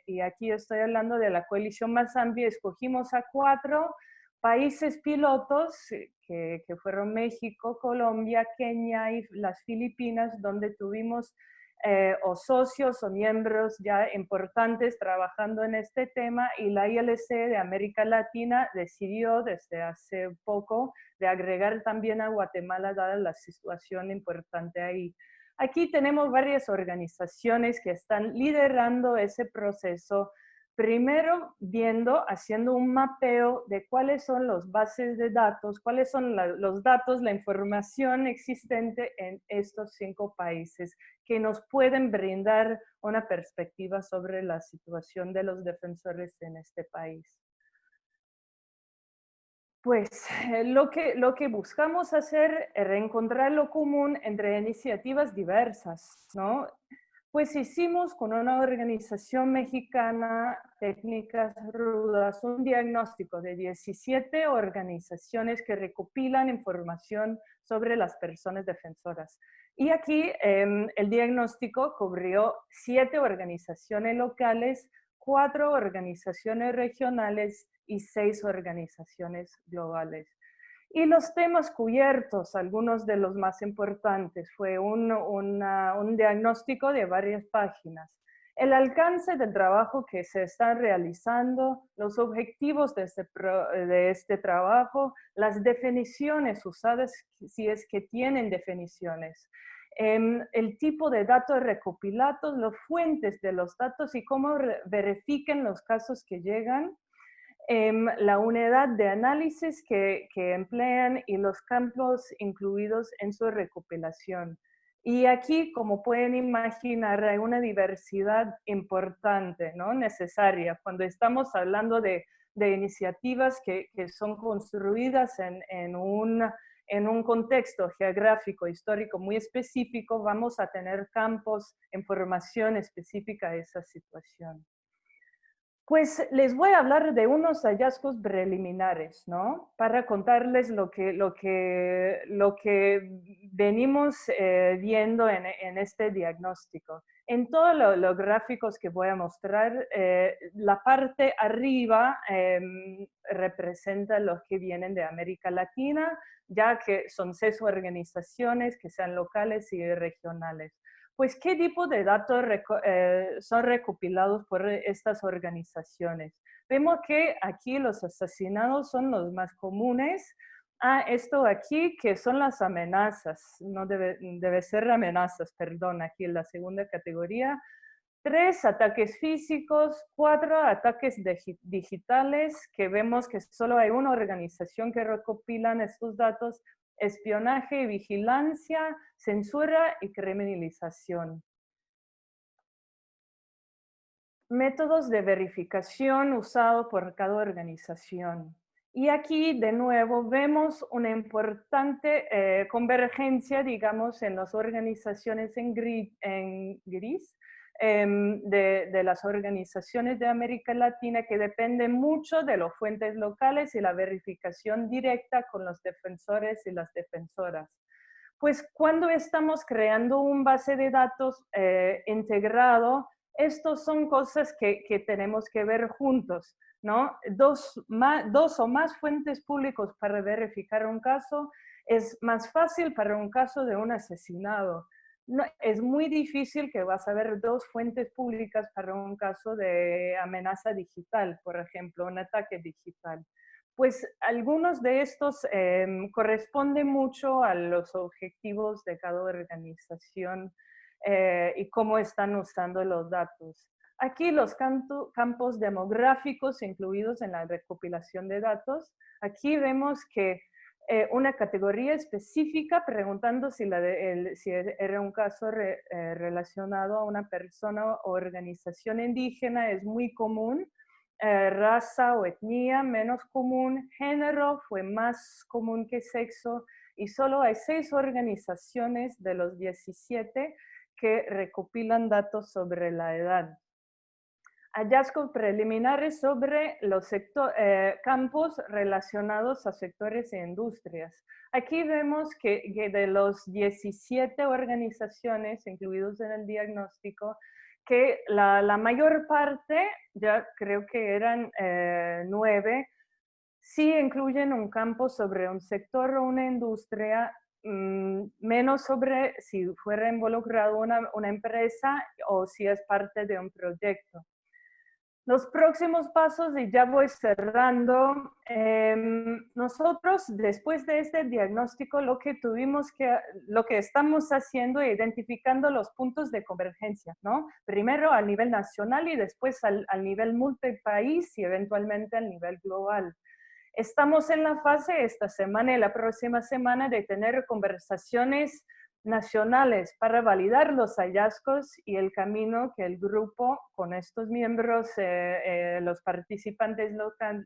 y aquí estoy hablando de la coalición más amplia, escogimos a 4 países pilotos, que fueron México, Colombia, Kenia y las Filipinas, donde tuvimos o socios o miembros ya importantes trabajando en este tema, y la ILC de América Latina decidió desde hace poco de agregar también a Guatemala, dada la situación importante ahí. Aquí tenemos varias organizaciones que están liderando ese proceso. Primero, haciendo un mapeo de cuáles son las bases de datos, cuáles son los datos, la información existente en estos 5 países que nos pueden brindar una perspectiva sobre la situación de los defensores en este país. Pues lo que buscamos hacer es reencontrar lo común entre iniciativas diversas, ¿no? Pues hicimos con una organización mexicana, Técnicas Rudas, un diagnóstico de 17 organizaciones que recopilan información sobre las personas defensoras. Y aquí el diagnóstico cubrió 7 organizaciones locales, 4 organizaciones regionales y 6 organizaciones globales. Y los temas cubiertos, algunos de los más importantes, fue un diagnóstico de varias páginas. El alcance del trabajo que se está realizando, los objetivos de este trabajo, las definiciones usadas, si es que tienen definiciones, el tipo de datos recopilados, las fuentes de los datos y cómo verifican los casos que llegan, la unidad de análisis que emplean y los campos incluidos en su recopilación. Y aquí, como pueden imaginar, hay una diversidad importante, ¿no? Necesaria. Cuando estamos hablando de iniciativas que son construidas en un contexto geográfico, histórico muy específico, vamos a tener campos, información específica a esa situación. Pues les voy a hablar de unos hallazgos preliminares, ¿no? Para contarles lo que venimos viendo en este diagnóstico. En todos los gráficos que voy a mostrar, la parte arriba representa los que vienen de América Latina, ya que son 6 organizaciones que sean locales y regionales. Pues, ¿qué tipo de datos son recopilados por estas organizaciones? Vemos que aquí los asesinados son los más comunes. Esto aquí, que son las amenazas, no debe ser amenazas, perdón, aquí en la segunda categoría. 3 ataques físicos, 4 ataques digitales, que vemos que solo hay una organización que recopilan estos datos: espionaje y vigilancia, censura y criminalización. Métodos de verificación usados por cada organización. Y aquí, de nuevo, vemos una importante convergencia, digamos, en las organizaciones en gris, de las organizaciones de América Latina, que dependen mucho de las fuentes locales y la verificación directa con los defensores y las defensoras. Pues cuando estamos creando un base de datos integrado, estos son cosas que tenemos que ver juntos, ¿no? Dos o más fuentes públicas para verificar un caso es más fácil para un caso de un asesinado. No, es muy difícil que vas a ver 2 fuentes públicas para un caso de amenaza digital, por ejemplo, un ataque digital. Pues algunos de estos corresponden mucho a los objetivos de cada organización y cómo están usando los datos. Aquí los campos demográficos incluidos en la recopilación de datos. Aquí vemos que una categoría específica preguntando si era un caso relacionado a una persona o organización indígena es muy común. Raza o etnia menos común. Género fue más común que sexo. Y solo hay 6 organizaciones de los 17 que recopilan datos sobre la edad. Hallazgos preliminares sobre los campos relacionados a sectores e industrias. Aquí vemos que de los 17 organizaciones incluidos en el diagnóstico, que la mayor parte, ya creo que eran 9, sí incluyen un campo sobre un sector o una industria, menos sobre si fuera involucrado una empresa o si es parte de un proyecto. Los próximos pasos, y ya voy cerrando, nosotros después de este diagnóstico lo que estamos haciendo es identificando los puntos de convergencia, ¿no? Primero a nivel nacional y después al nivel multipaís y eventualmente al nivel global. Estamos en la fase esta semana y la próxima semana de tener conversaciones nacionales para validar los hallazgos y el camino que el grupo con estos miembros, los participantes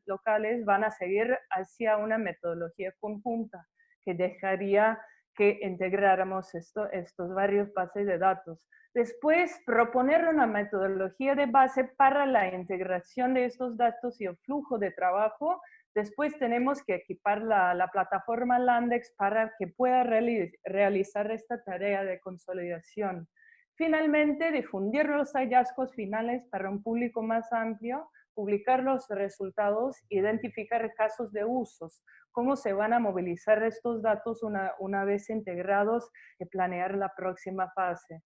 locales van a seguir hacia una metodología conjunta que dejaría que integráramos estos varios bases de datos. Después, proponer una metodología de base para la integración de estos datos y el flujo de trabajo. Después tenemos que equipar la plataforma Landex para que pueda realizar esta tarea de consolidación. Finalmente, difundir los hallazgos finales para un público más amplio, publicar los resultados, identificar casos de usos, cómo se van a movilizar estos datos una vez integrados y planear la próxima fase.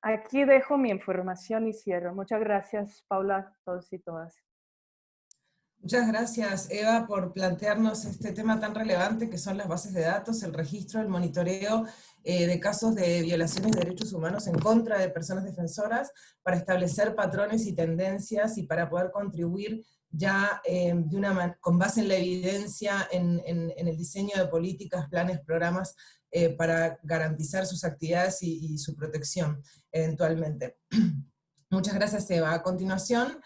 Aquí dejo mi información y cierro. Muchas gracias, Paula, todos y todas. Muchas gracias, Eva, por plantearnos este tema tan relevante que son las bases de datos, el registro, el monitoreo de casos de violaciones de derechos humanos en contra de personas defensoras, para establecer patrones y tendencias y para poder contribuir ya con base en la evidencia en el diseño de políticas, planes, programas para garantizar sus actividades y su protección eventualmente. Muchas gracias, Eva. A continuación,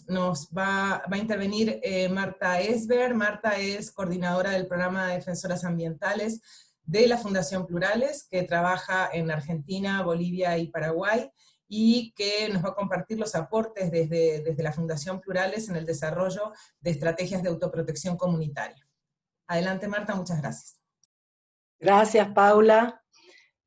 nos va a intervenir Marta Esber. Marta es coordinadora del programa de defensoras ambientales de la Fundación Plurales, que trabaja en Argentina, Bolivia y Paraguay, y que nos va a compartir los aportes desde la Fundación Plurales en el desarrollo de estrategias de autoprotección comunitaria. Adelante, Marta, muchas gracias. Gracias, Paula.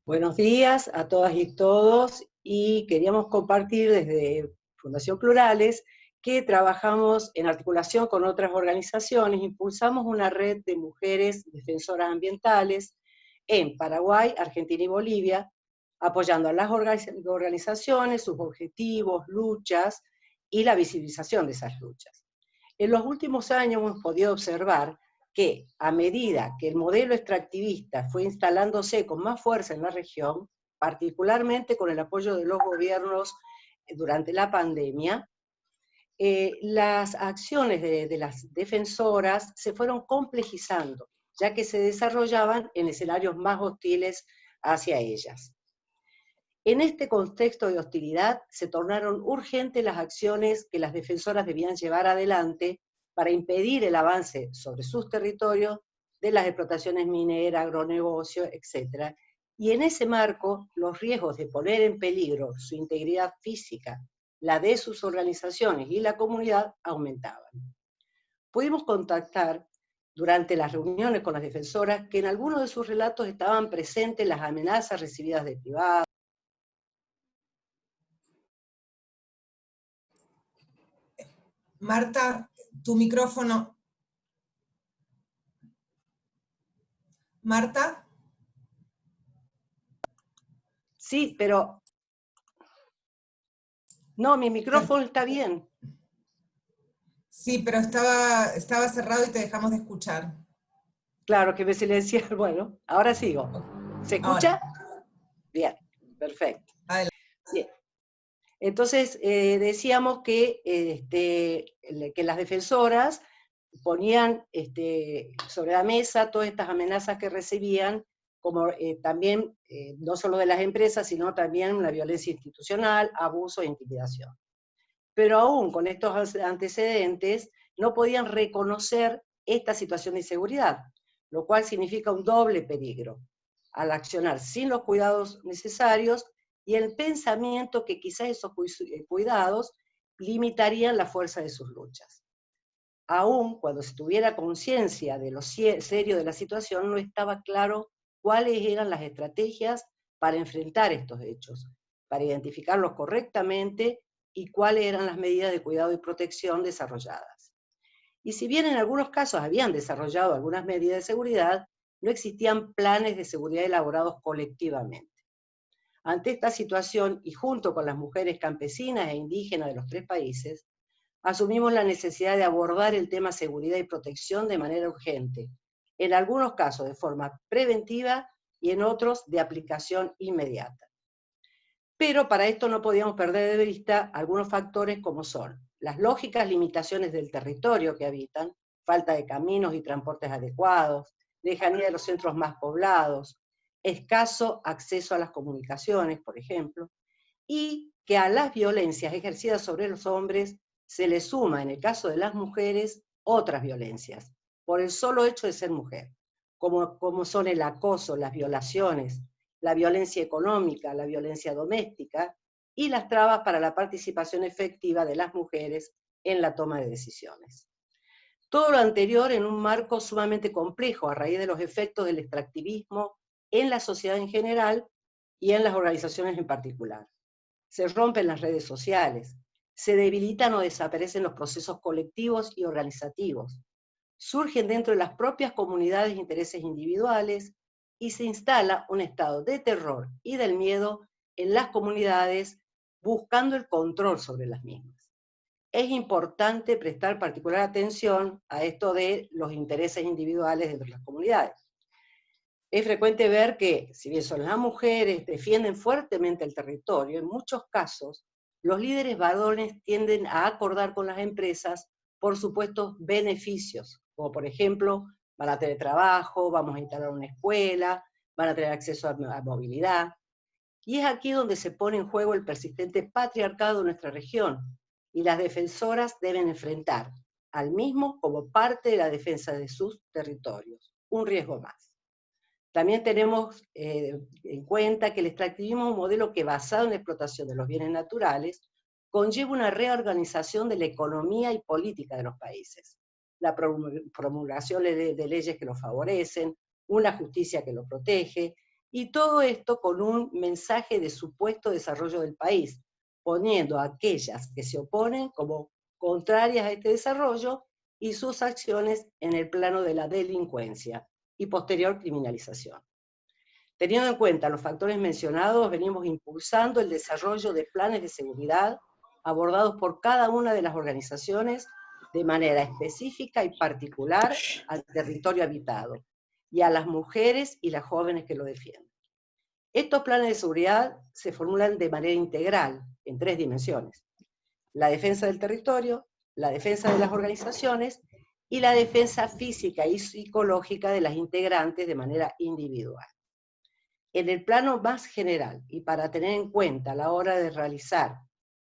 Buenos días a todas y todos, y queríamos compartir desde Fundación Plurales, que trabajamos en articulación con otras organizaciones, impulsamos una red de mujeres defensoras ambientales en Paraguay, Argentina y Bolivia, apoyando a las organizaciones, sus objetivos, luchas y la visibilización de esas luchas. En los últimos años hemos podido observar que a medida que el modelo extractivista fue instalándose con más fuerza en la región, particularmente con el apoyo de los gobiernos durante la pandemia, las acciones de las defensoras se fueron complejizando, ya que se desarrollaban en escenarios más hostiles hacia ellas. En este contexto de hostilidad se tornaron urgentes las acciones que las defensoras debían llevar adelante para impedir el avance sobre sus territorios de las explotaciones mineras, agronegocio, etc. Y en ese marco, los riesgos de poner en peligro su integridad física, la de sus organizaciones y la comunidad aumentaban. Pudimos contactar durante las reuniones con las defensoras que en algunos de sus relatos estaban presentes las amenazas recibidas de privados. Marta, tu micrófono. Marta. Sí, pero no, mi micrófono está bien. Sí, pero estaba cerrado y te dejamos de escuchar. Claro, que me silencié. Bueno, ahora sigo. ¿Se escucha? Ahora. Bien, perfecto. Adelante. Bien. Entonces, decíamos que las defensoras ponían sobre la mesa todas estas amenazas que recibían, como también, no solo de las empresas, sino también la violencia institucional, abuso e intimidación. Pero aún con estos antecedentes, no podían reconocer esta situación de inseguridad, lo cual significa un doble peligro. al accionar sin los cuidados necesarios y el pensamiento que quizás esos cuidados limitarían la fuerza de sus luchas. Aún cuando se tuviera conciencia de lo serio de la situación, no estaba claro cuáles eran las estrategias para enfrentar estos hechos, para identificarlos correctamente y cuáles eran las medidas de cuidado y protección desarrolladas. Y si bien en algunos casos habían desarrollado algunas medidas de seguridad, no existían planes de seguridad elaborados colectivamente. Ante esta situación, y junto con las mujeres campesinas e indígenas de los 3 países, asumimos la necesidad de abordar el tema seguridad y protección de manera urgente, en algunos casos de forma preventiva y en otros de aplicación inmediata. Pero para esto no podíamos perder de vista algunos factores como son las lógicas limitaciones del territorio que habitan, falta de caminos y transportes adecuados, lejanía de los centros más poblados, escaso acceso a las comunicaciones, por ejemplo, y que a las violencias ejercidas sobre los hombres se le suma, en el caso de las mujeres, otras violencias, por el solo hecho de ser mujer, como son el acoso, las violaciones, la violencia económica, la violencia doméstica, y las trabas para la participación efectiva de las mujeres en la toma de decisiones. Todo lo anterior en un marco sumamente complejo a raíz de los efectos del extractivismo en la sociedad en general y en las organizaciones en particular. Se rompen las redes sociales, se debilitan o desaparecen los procesos colectivos y organizativos, surgen dentro de las propias comunidades intereses individuales y se instala un estado de terror y del miedo en las comunidades buscando el control sobre las mismas. Es importante prestar particular atención a esto de los intereses individuales dentro de las comunidades. Es frecuente ver que, si bien son las mujeres, defienden fuertemente el territorio, en muchos casos, los líderes varones tienden a acordar con las empresas por supuestos beneficios, como por ejemplo, van a tener trabajo, vamos a instalar una escuela, van a tener acceso a movilidad. Y es aquí donde se pone en juego el persistente patriarcado de nuestra región, y las defensoras deben enfrentar al mismo como parte de la defensa de sus territorios, un riesgo más. También tenemos en cuenta que el extractivismo es un modelo que, basado en la explotación de los bienes naturales, conlleva una reorganización de la economía y política de los países, la promulgación de leyes que lo favorecen, una justicia que lo protege, y todo esto con un mensaje de supuesto desarrollo del país, poniendo a aquellas que se oponen como contrarias a este desarrollo y sus acciones en el plano de la delincuencia y posterior criminalización. Teniendo en cuenta los factores mencionados, venimos impulsando el desarrollo de planes de seguridad abordados por cada una de las organizaciones de manera específica y particular al territorio habitado y a las mujeres y las jóvenes que lo defienden. Estos planes de seguridad se formulan de manera integral en 3 dimensiones: la defensa del territorio, la defensa de las organizaciones y la defensa física y psicológica de las integrantes de manera individual. En el plano más general, y para tener en cuenta a la hora de realizar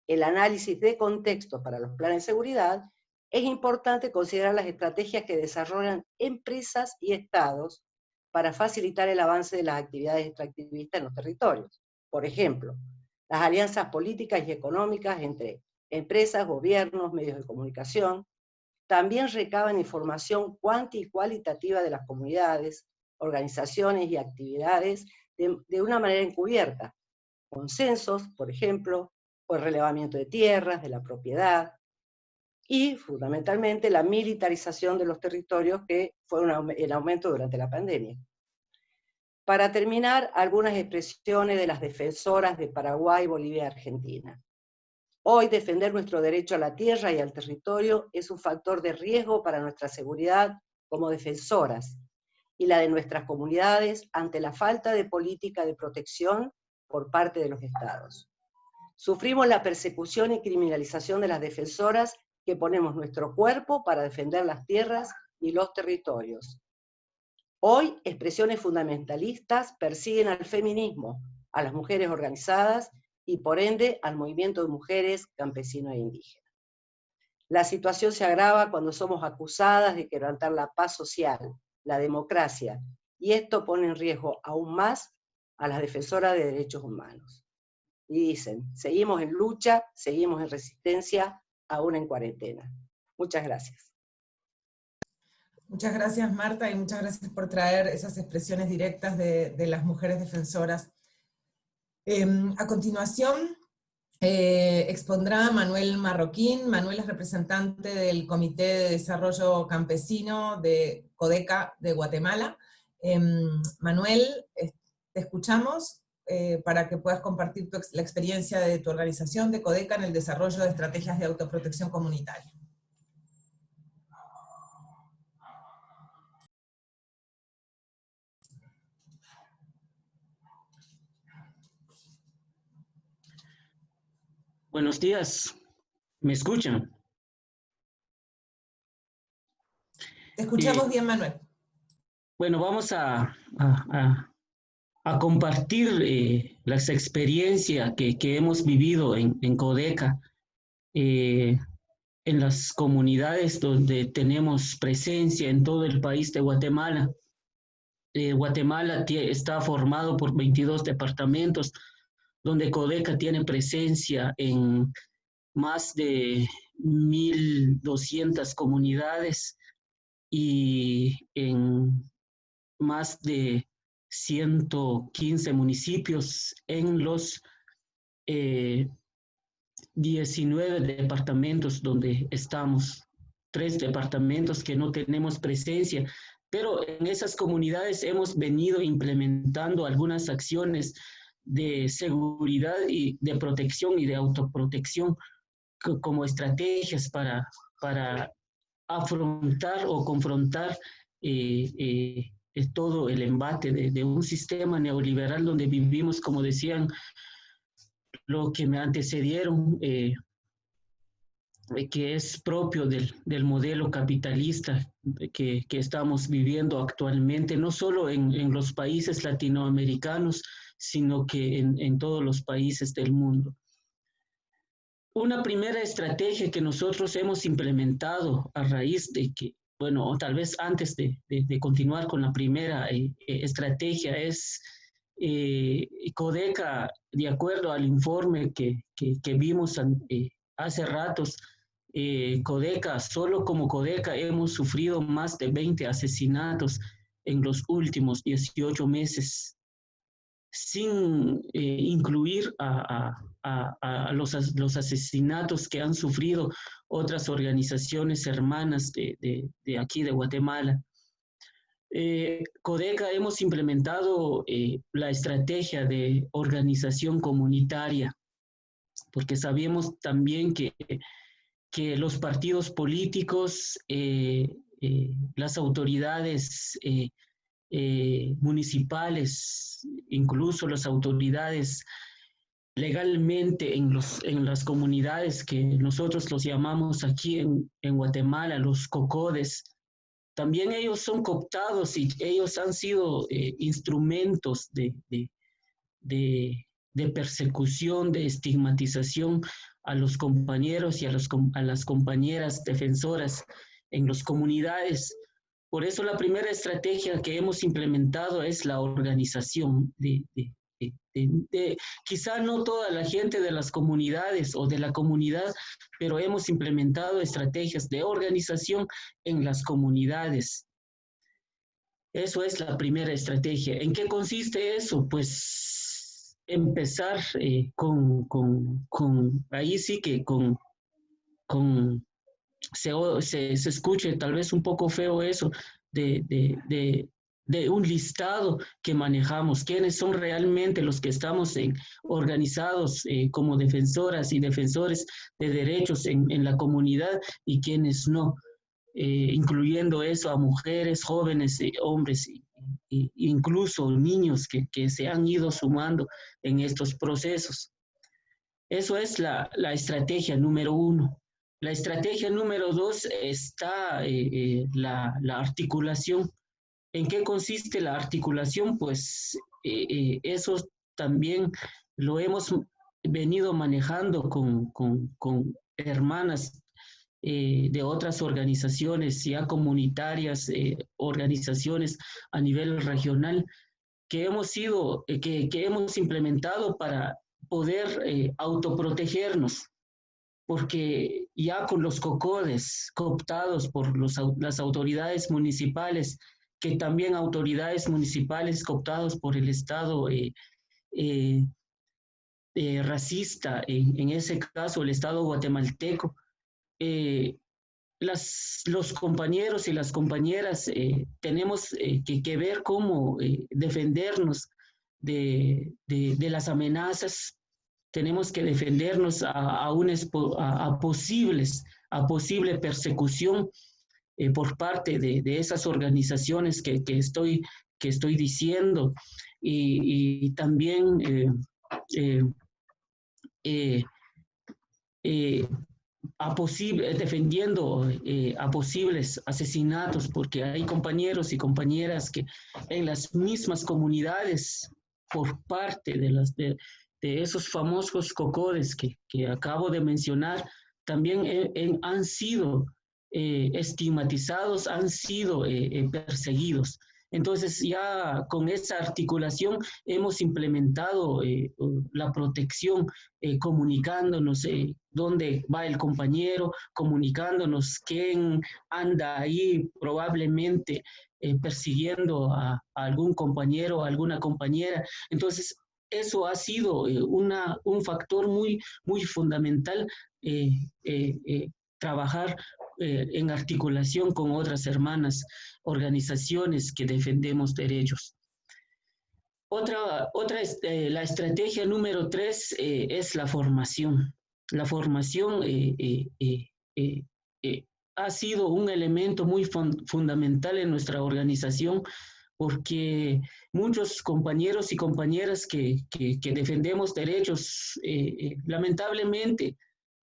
el análisis de contexto para los planes de seguridad, es importante considerar las estrategias que desarrollan empresas y estados para facilitar el avance de las actividades extractivistas en los territorios. Por ejemplo, las alianzas políticas y económicas entre empresas, gobiernos, medios de comunicación, también recaban información cuantitativa y cualitativa de las comunidades, organizaciones y actividades de una manera encubierta, con censos, por ejemplo, o el relevamiento de tierras, de la propiedad, y fundamentalmente la militarización de los territorios, que fue en aumento durante la pandemia. Para terminar, algunas expresiones de las defensoras de Paraguay, Bolivia y Argentina. Hoy defender nuestro derecho a la tierra y al territorio es un factor de riesgo para nuestra seguridad como defensoras y la de nuestras comunidades ante la falta de política de protección por parte de los estados. Sufrimos la persecución y criminalización de las defensoras que ponemos nuestro cuerpo para defender las tierras y los territorios. Hoy, expresiones fundamentalistas persiguen al feminismo, a las mujeres organizadas y por ende al movimiento de mujeres, campesinos e indígenas. La situación se agrava cuando somos acusadas de quebrantar la paz social, la democracia y esto pone en riesgo aún más a las defensoras de derechos humanos. Y dicen, seguimos en lucha, seguimos en resistencia, aún en cuarentena. Muchas gracias. Muchas gracias, Marta, y muchas gracias por traer esas expresiones directas de las mujeres defensoras. A continuación, expondrá Manuel Marroquín. Manuel es representante del Comité de Desarrollo Campesino de Codeca de Guatemala. Manuel, te escuchamos para que puedas compartir la experiencia de tu organización de Codeca en el desarrollo de estrategias de autoprotección comunitaria. Buenos días, ¿me escuchan? Te escuchamos bien, Manuel. Bueno, vamos a compartir las experiencias que hemos vivido en Codeca, en las comunidades donde tenemos presencia en todo el país de Guatemala. Guatemala está formado por 22 departamentos, donde Codeca tiene presencia en más de 1.200 comunidades y en más de 115 municipios en los 19 departamentos donde estamos. 3 departamentos que no tenemos presencia, pero en esas comunidades hemos venido implementando algunas acciones de seguridad y de protección y de autoprotección como estrategias para afrontar o confrontar todo el embate de un sistema neoliberal donde vivimos, como decían lo que me antecedieron, que es propio del modelo capitalista que estamos viviendo actualmente, no solo en los países latinoamericanos, sino que en todos los países del mundo. Una primera estrategia que nosotros hemos implementado a raíz de que, bueno, o tal vez antes de continuar con la primera estrategia es Codeca, de acuerdo al informe que vimos hace ratos, Codeca, solo como Codeca hemos sufrido más de 20 asesinatos en los últimos 18 meses, sin incluir a los asesinatos que han sufrido otras organizaciones hermanas de aquí de Guatemala. Codeca hemos implementado la estrategia de organización comunitaria, porque sabemos también que los partidos políticos, las autoridades municipales, incluso las autoridades legalmente en las comunidades que nosotros los llamamos aquí en Guatemala, los COCODES, también ellos son cooptados y ellos han sido instrumentos de persecución, de estigmatización a los compañeros y a las compañeras defensoras en las comunidades. Por eso la primera estrategia que hemos implementado es la organización quizá no toda la gente de las comunidades o de la comunidad, pero hemos implementado estrategias de organización en las comunidades. Eso es la primera estrategia. ¿En qué consiste eso? Pues empezar ahí sí que se escuche tal vez un poco feo eso, de un listado que manejamos, quiénes son realmente los que estamos organizados como defensoras y defensores de derechos en la comunidad y quiénes no, incluyendo eso a mujeres, jóvenes, hombres e incluso niños que se han ido sumando en estos procesos. Eso es la estrategia número 1. La estrategia número 2 está la articulación. ¿En qué consiste la articulación? Pues eso también lo hemos venido manejando con hermanas de otras organizaciones, ya comunitarias, organizaciones a nivel regional, que hemos implementado para poder autoprotegernos, porque ya con los COCODES cooptados por las autoridades municipales, que también autoridades municipales cooptados por el Estado racista, en ese caso el Estado guatemalteco, los compañeros y las compañeras tenemos que ver cómo defendernos de las amenazas. Tenemos que defendernos a posible persecución por parte de esas organizaciones que estoy diciendo, y también defendiendo a posibles asesinatos, porque hay compañeros y compañeras que en las mismas comunidades, por parte de esos famosos COCODES que acabo de mencionar, también han sido estigmatizados, han sido perseguidos. Entonces ya con esa articulación hemos implementado la protección, comunicándonos dónde va el compañero, comunicándonos quién anda ahí probablemente persiguiendo a algún compañero o alguna compañera. Entonces eso ha sido un factor muy fundamental, trabajar en articulación con otras hermanas organizaciones que defendemos derechos. La estrategia número 3 es la formación. La formación ha sido un elemento muy fundamental en nuestra organización, porque muchos compañeros y compañeras que defendemos derechos, lamentablemente,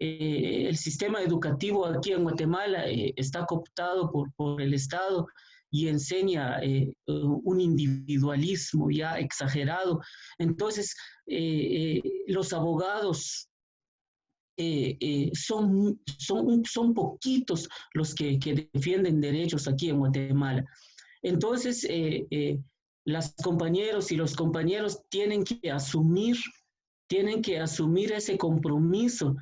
el sistema educativo aquí en Guatemala está cooptado por el Estado y enseña un individualismo ya exagerado. Entonces, los abogados son poquitos los que defienden derechos aquí en Guatemala. Entonces, las compañeros y los compañeros tienen que asumir ese compromiso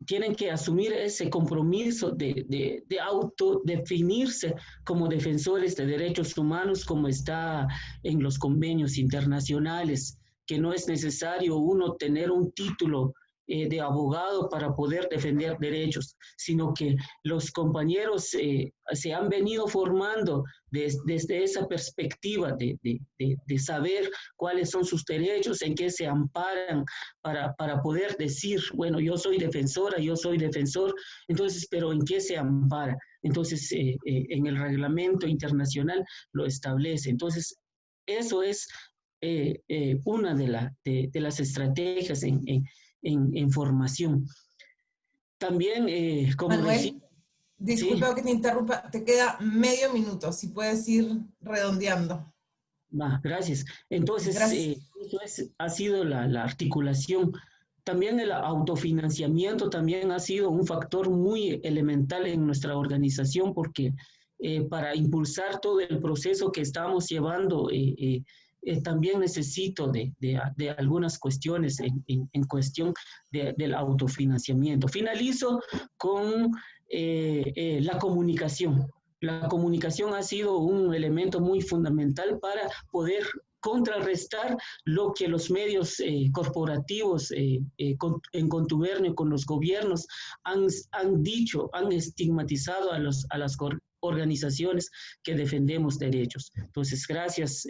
tienen que asumir ese compromiso de autodefinirse como defensores de derechos humanos, como está en los convenios internacionales, que no es necesario uno tener un título de abogado para poder defender derechos, sino que los compañeros se han venido formando desde esa perspectiva de saber cuáles son sus derechos, en qué se amparan para poder decir, bueno, yo soy defensora, yo soy defensor, entonces, pero ¿en qué se ampara? Entonces, en el reglamento internacional lo establece. Entonces, eso es una de las estrategias en formación. También, como Manuel, decía, disculpa ¿sí? que te interrumpa, te queda medio minuto, si puedes ir redondeando. Gracias. Entonces, eso ha sido la articulación. También el autofinanciamiento también ha sido un factor muy elemental en nuestra organización, porque para impulsar todo el proceso que estamos llevando, también necesito de algunas cuestiones en cuestión del autofinanciamiento. Finalizo con la comunicación. La comunicación ha sido un elemento muy fundamental para poder contrarrestar lo que los medios corporativos en contubernio con los gobiernos han dicho, han estigmatizado a las organizaciones que defendemos derechos. Entonces, gracias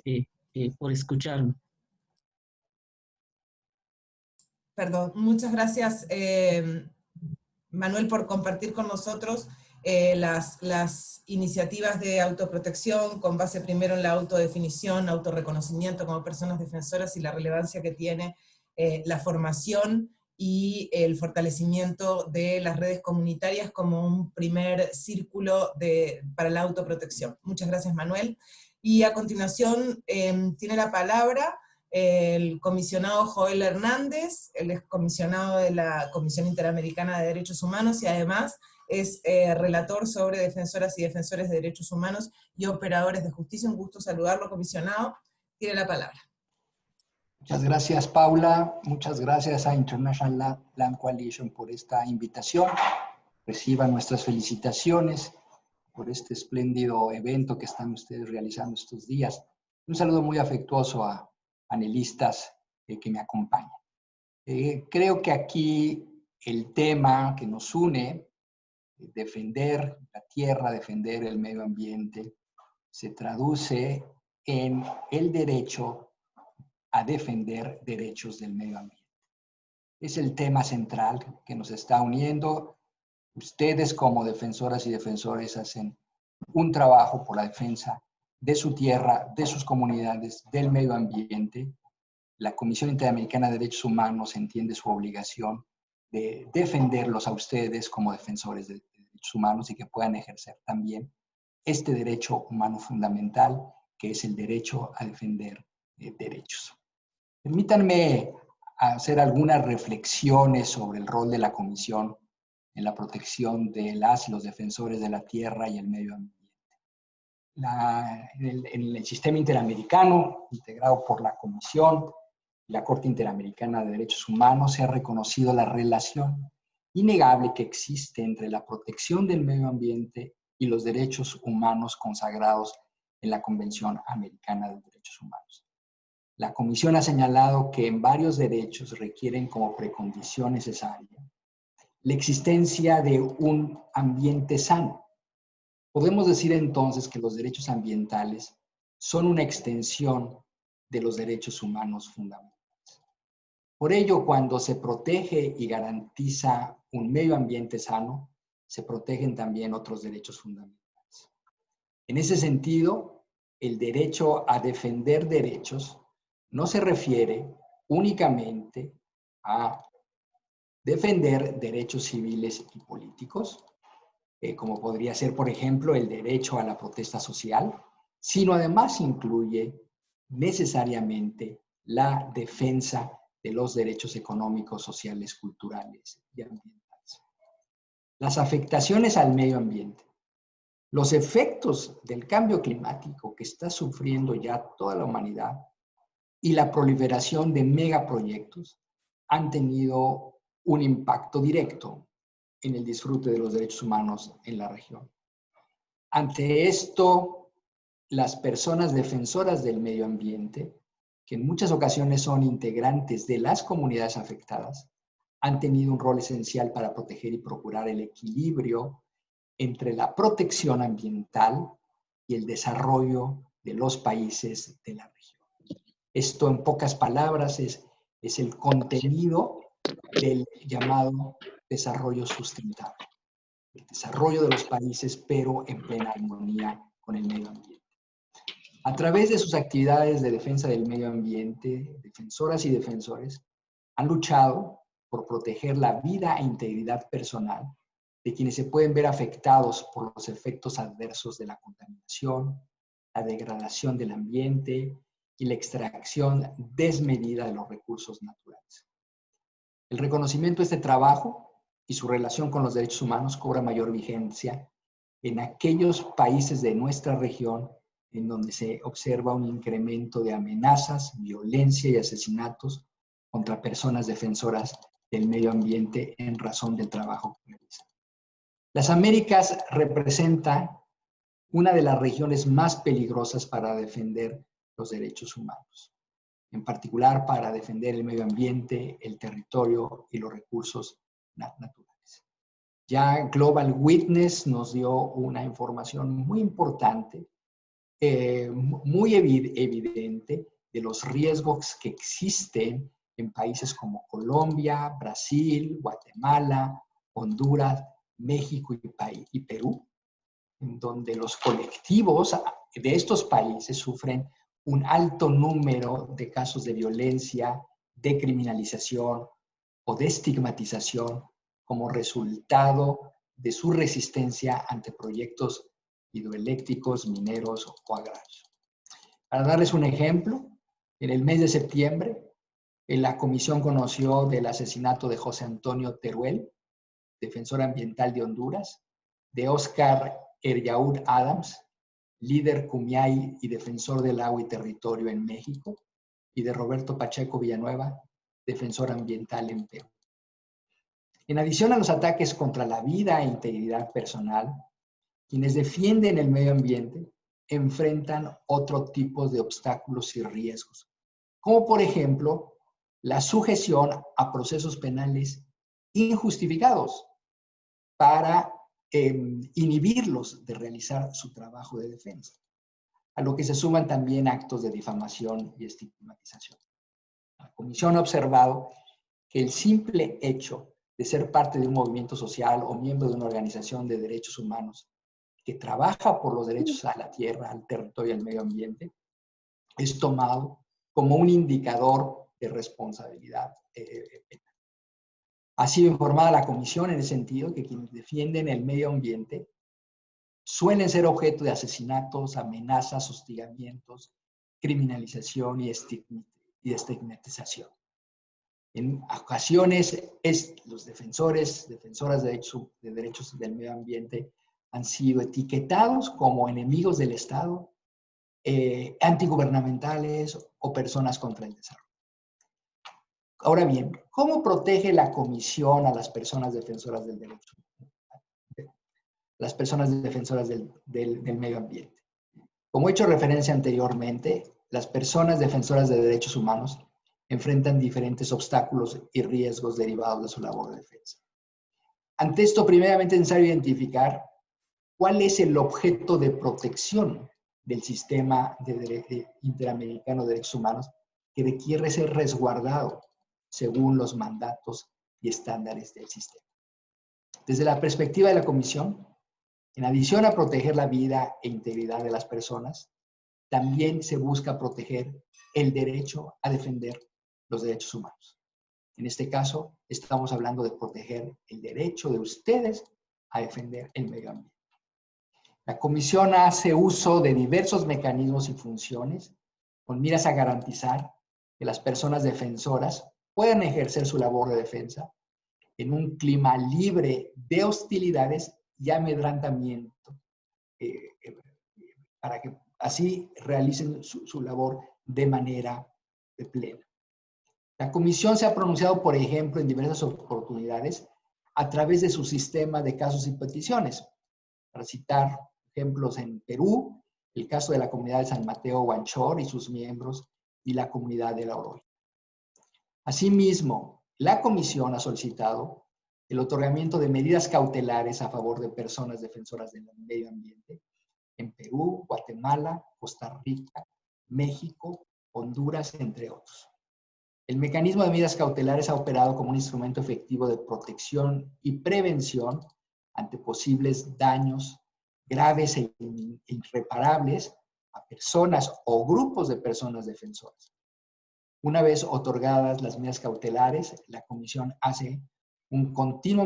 por escucharme. Perdón, muchas gracias, Manuel, por compartir con nosotros las iniciativas de autoprotección con base primero en la autodefinición, autorreconocimiento como personas defensoras y la relevancia que tiene la formación y el fortalecimiento de las redes comunitarias como un primer círculo para la autoprotección. Muchas gracias, Manuel. Y a continuación tiene la palabra el comisionado Joel Hernández, él es comisionado de la Comisión Interamericana de Derechos Humanos y además es relator sobre defensoras y defensores de derechos humanos y operadores de justicia. Un gusto saludarlo, comisionado. Tiene la palabra. Muchas gracias, Paula. Muchas gracias a International Land Coalition por esta invitación. Reciban nuestras felicitaciones por este espléndido evento que están ustedes realizando estos días. Un saludo muy afectuoso a panelistas que me acompañan. Creo que aquí el tema que nos une, defender la tierra, defender el medio ambiente, se traduce en el derecho a defender derechos del medio ambiente. Es el tema central que nos está uniendo. Ustedes como defensoras y defensores hacen un trabajo por la defensa de su tierra, de sus comunidades, del medio ambiente. La Comisión Interamericana de Derechos Humanos entiende su obligación de defenderlos a ustedes como defensores de derechos humanos y que puedan ejercer también este derecho humano fundamental, que es el derecho a defender derechos. Permítanme hacer algunas reflexiones sobre el rol de la Comisión en la protección de las y los defensores de la tierra y el medio ambiente. En el sistema interamericano, integrado por la Comisión y la Corte Interamericana de Derechos Humanos, se ha reconocido la relación innegable que existe entre la protección del medio ambiente y los derechos humanos consagrados en la Convención Americana de Derechos Humanos. La Comisión ha señalado que en varios derechos requieren como precondición necesaria la existencia de un ambiente sano. Podemos decir entonces que los derechos ambientales son una extensión de los derechos humanos fundamentales. Por ello, cuando se protege y garantiza un medio ambiente sano, se protegen también otros derechos fundamentales. En ese sentido, el derecho a defender derechos no se refiere únicamente a defender derechos civiles y políticos, como podría ser, por ejemplo, el derecho a la protesta social, sino además incluye necesariamente la defensa de los derechos económicos, sociales, culturales y ambientales. Las afectaciones al medio ambiente, los efectos del cambio climático que está sufriendo ya toda la humanidad y la proliferación de megaproyectos han tenido un impacto directo en el disfrute de los derechos humanos en la región. Ante esto, las personas defensoras del medio ambiente, que en muchas ocasiones son integrantes de las comunidades afectadas, han tenido un rol esencial para proteger y procurar el equilibrio entre la protección ambiental y el desarrollo de los países de la región. Esto, en pocas palabras, es el contenido del llamado desarrollo sustentable. El desarrollo de los países, pero en plena armonía con el medio ambiente. A través de sus actividades de defensa del medio ambiente, defensoras y defensores han luchado por proteger la vida e integridad personal de quienes se pueden ver afectados por los efectos adversos de la contaminación, la degradación del ambiente y la extracción desmedida de los recursos naturales. El reconocimiento de este trabajo y su relación con los derechos humanos cobra mayor vigencia en aquellos países de nuestra región en donde se observa un incremento de amenazas, violencia y asesinatos contra personas defensoras del medio ambiente en razón del trabajo que realizan. Las Américas representan una de las regiones más peligrosas para defender los derechos humanos, en particular para defender el medio ambiente, el territorio y los recursos naturales. Ya Global Witness nos dio una información muy importante, muy evidente de los riesgos que existen en países como Colombia, Brasil, Guatemala, Honduras, México y Perú, en donde los colectivos de estos países sufren un alto número de casos de violencia, de criminalización o de estigmatización como resultado de su resistencia ante proyectos hidroeléctricos, mineros o agrarios. Para darles un ejemplo, En el mes de septiembre, la comisión conoció del asesinato de José Antonio Teruel, defensor ambiental de Honduras, de Oscar Eryaud Adams, líder Cumiay y defensor del agua y territorio en México, y de Roberto Pacheco Villanueva, defensor ambiental en Perú. En adición a los ataques contra la vida e integridad personal, quienes defienden el medio ambiente enfrentan otro tipo de obstáculos y riesgos, como por ejemplo la sujeción a procesos penales injustificados para inhibirlos de realizar su trabajo de defensa, a lo que se suman también actos de difamación y estigmatización. La comisión ha observado que el simple hecho de ser parte de un movimiento social o miembro de una organización de derechos humanos que trabaja por los derechos a la tierra, al territorio y al medio ambiente, es tomado como un indicador de responsabilidad penal. Ha sido informada la comisión en el sentido que quienes defienden el medio ambiente suelen ser objeto de asesinatos, amenazas, hostigamientos, criminalización y estigmatización. En ocasiones, los defensoras de derechos del medio ambiente han sido etiquetados como enemigos del Estado, antigubernamentales o personas contra el desarrollo. Ahora bien, ¿cómo protege la comisión a las personas defensoras del derecho? Las personas defensoras del medio ambiente. Como he hecho referencia anteriormente, las personas defensoras de derechos humanos enfrentan diferentes obstáculos y riesgos derivados de su labor de defensa. Ante esto, primeramente es necesario identificar cuál es el objeto de protección del sistema interamericano de derechos humanos que requiere ser resguardado según los mandatos y estándares del sistema. Desde la perspectiva de la Comisión, en adición a proteger la vida e integridad de las personas, también se busca proteger el derecho a defender los derechos humanos. En este caso, estamos hablando de proteger el derecho de ustedes a defender el medio ambiente. La Comisión hace uso de diversos mecanismos y funciones con miras a garantizar que las personas defensoras puedan ejercer su labor de defensa en un clima libre de hostilidades y amedrentamiento, para que así realicen su labor de manera plena. La Comisión se ha pronunciado, por ejemplo, en diversas oportunidades a través de su sistema de casos y peticiones. Para citar ejemplos, en Perú, el caso de la comunidad de San Mateo Huanchor y sus miembros y la comunidad de La Oroya. Asimismo, la Comisión ha solicitado el otorgamiento de medidas cautelares a favor de personas defensoras del medio ambiente en Perú, Guatemala, Costa Rica, México, Honduras, entre otros. El mecanismo de medidas cautelares ha operado como un instrumento efectivo de protección y prevención ante posibles daños graves e irreparables a personas o grupos de personas defensoras. Una vez otorgadas las medidas cautelares, la Comisión hace un continuo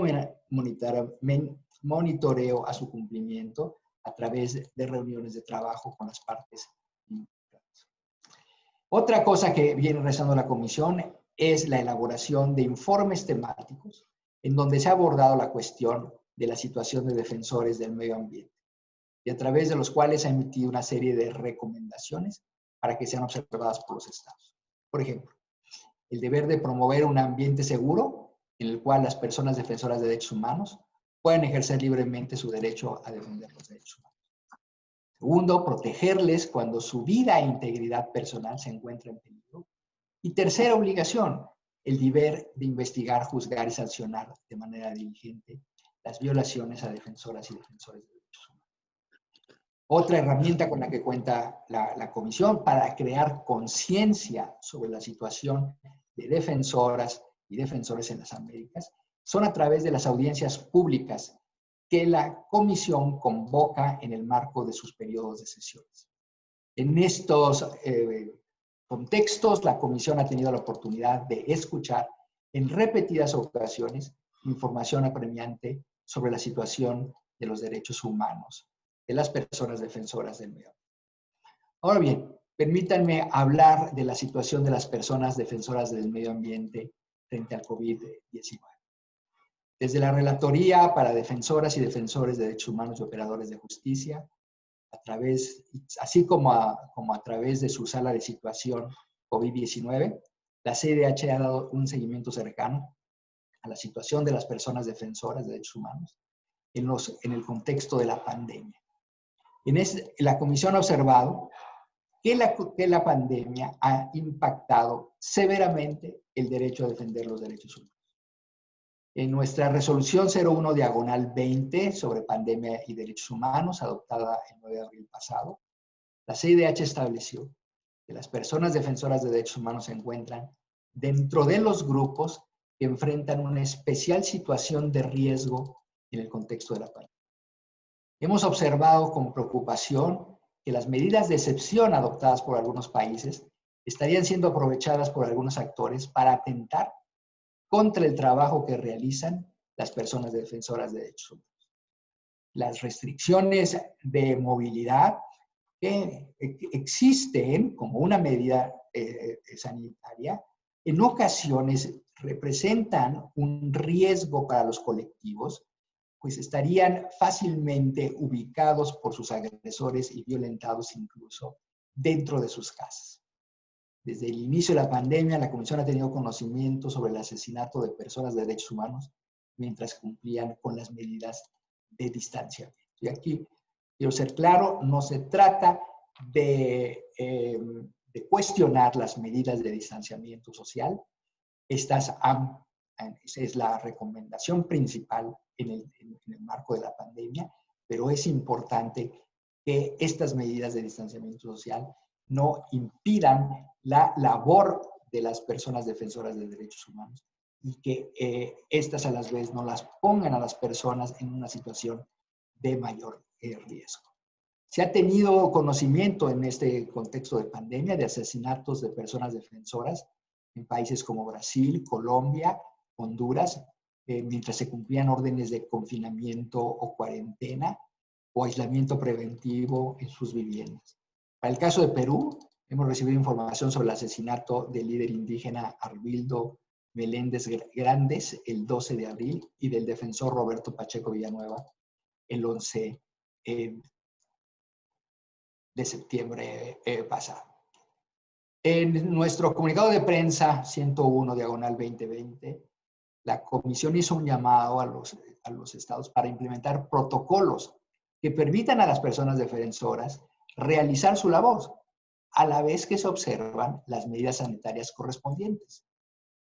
monitoreo a su cumplimiento a través de reuniones de trabajo con las partes involucradas. Otra cosa que viene realizando la Comisión es la elaboración de informes temáticos en donde se ha abordado la cuestión de la situación de defensores del medio ambiente y a través de los cuales ha emitido una serie de recomendaciones para que sean observadas por los estados. Por ejemplo, el deber de promover un ambiente seguro en el cual las personas defensoras de derechos humanos pueden ejercer libremente su derecho a defender los derechos humanos. Segundo, protegerles cuando su vida e integridad personal se encuentra en peligro. Y tercera obligación, el deber de investigar, juzgar y sancionar de manera diligente las violaciones a defensoras y defensores de derechos humanos. Otra herramienta con la que cuenta la Comisión para crear conciencia sobre la situación de defensoras y defensores en las Américas son a través de las audiencias públicas que la Comisión convoca en el marco de sus periodos de sesiones. En estos contextos, la Comisión ha tenido la oportunidad de escuchar en repetidas ocasiones información apremiante sobre la situación de los derechos humanos de las personas defensoras del medio ambiente. Ahora bien, permítanme hablar de la situación de las personas defensoras del medio ambiente frente al COVID-19. Desde la Relatoría para Defensoras y Defensores de Derechos Humanos y Operadores de Justicia, así como a través de su sala de situación COVID-19, la CIDH ha dado un seguimiento cercano a la situación de las personas defensoras de derechos humanos en el contexto de la pandemia. La Comisión ha observado que la pandemia ha impactado severamente el derecho a defender los derechos humanos. En nuestra resolución 01/20 sobre pandemia y derechos humanos, adoptada el 9 de abril pasado, la CIDH estableció que las personas defensoras de derechos humanos se encuentran dentro de los grupos que enfrentan una especial situación de riesgo en el contexto de la pandemia. Hemos observado con preocupación que las medidas de excepción adoptadas por algunos países estarían siendo aprovechadas por algunos actores para atentar contra el trabajo que realizan las personas defensoras de derechos humanos. Las restricciones de movilidad que existen como una medida sanitaria, en ocasiones representan un riesgo para los colectivos, pues estarían fácilmente ubicados por sus agresores y violentados incluso dentro de sus casas. Desde el inicio de la pandemia, la Comisión ha tenido conocimiento sobre el asesinato de personas de derechos humanos mientras cumplían con las medidas de distanciamiento. Y aquí quiero ser claro, no se trata de cuestionar las medidas de distanciamiento social. Esa es la recomendación principal en el marco de la pandemia, pero es importante que estas medidas de distanciamiento social no impidan la labor de las personas defensoras de derechos humanos y que estas a la vez no las pongan a las personas en una situación de mayor riesgo. Se ha tenido conocimiento en este contexto de pandemia de asesinatos de personas defensoras en países como Brasil, Colombia, Honduras, mientras se cumplían órdenes de confinamiento o cuarentena o aislamiento preventivo en sus viviendas. Para el caso de Perú, hemos recibido información sobre el asesinato del líder indígena Arbildo Meléndez Grandes el 12 de abril y del defensor Roberto Pacheco Villanueva el 11 de septiembre pasado. En nuestro comunicado de prensa 101/2020, la Comisión hizo un llamado a los estados para implementar protocolos que permitan a las personas defensoras realizar su labor, a la vez que se observan las medidas sanitarias correspondientes.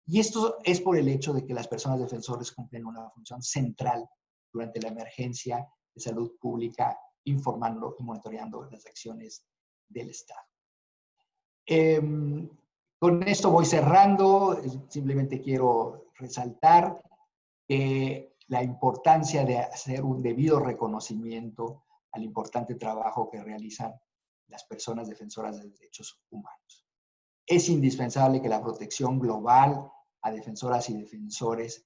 Y esto es por el hecho de que las personas defensoras cumplen una función central durante la emergencia de salud pública, informando y monitoreando las acciones del Estado. Con esto voy cerrando. Simplemente quiero resaltar la importancia de hacer un debido reconocimiento al importante trabajo que realizan las personas defensoras de derechos humanos. Es indispensable que la protección global a defensoras y defensores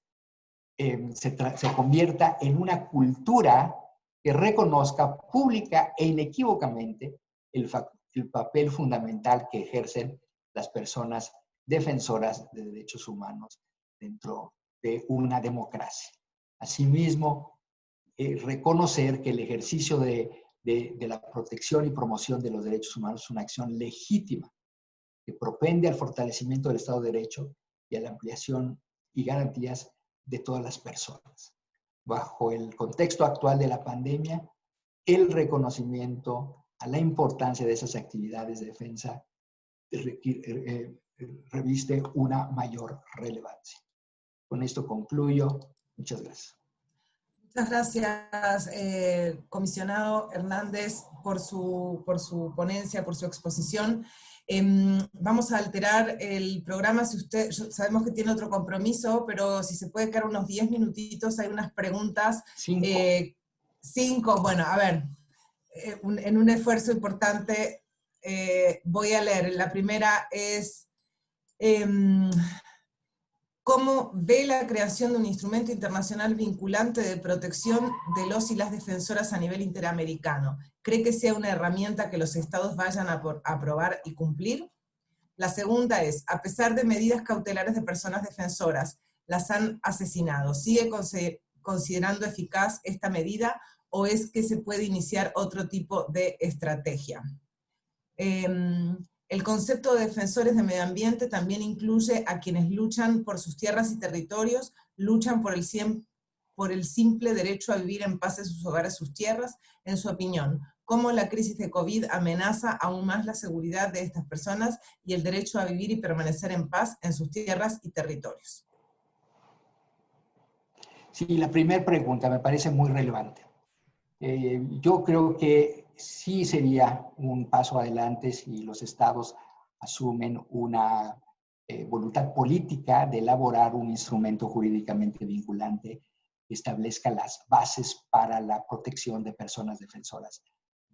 se convierta en una cultura que reconozca pública e inequívocamente el papel fundamental que ejercen las personas defensoras de derechos humanos dentro de una democracia. Asimismo, reconocer que el ejercicio de la protección y promoción de los derechos humanos es una acción legítima que propende al fortalecimiento del Estado de Derecho y a la ampliación y garantías de todas las personas. Bajo el contexto actual de la pandemia, el reconocimiento a la importancia de esas actividades de defensa reviste una mayor relevancia. Con esto concluyo. Muchas gracias. Muchas gracias, comisionado Hernández, por su ponencia, por su exposición. Vamos a alterar el programa. Si usted, sabemos que tiene otro compromiso, pero si se puede quedar unos 10 minutitos, hay unas preguntas. 5, bueno, a ver, en un esfuerzo importante voy a leer. La primera es, ¿cómo ve la creación de un instrumento internacional vinculante de protección de los y las defensoras a nivel interamericano? ¿Cree que sea una herramienta que los estados vayan a aprobar y cumplir? La segunda es, a pesar de medidas cautelares de personas defensoras, las han asesinado. ¿Sigue considerando eficaz esta medida o es que se puede iniciar otro tipo de estrategia? El concepto de defensores de medio ambiente también incluye a quienes luchan por sus tierras y territorios, luchan por el simple derecho a vivir en paz en sus hogares, sus tierras. En su opinión, ¿cómo la crisis de COVID amenaza aún más la seguridad de estas personas y el derecho a vivir y permanecer en paz en sus tierras y territorios? Sí, la primera pregunta me parece muy relevante. Yo creo que sí sería un paso adelante si los estados asumen una voluntad política de elaborar un instrumento jurídicamente vinculante que establezca las bases para la protección de personas defensoras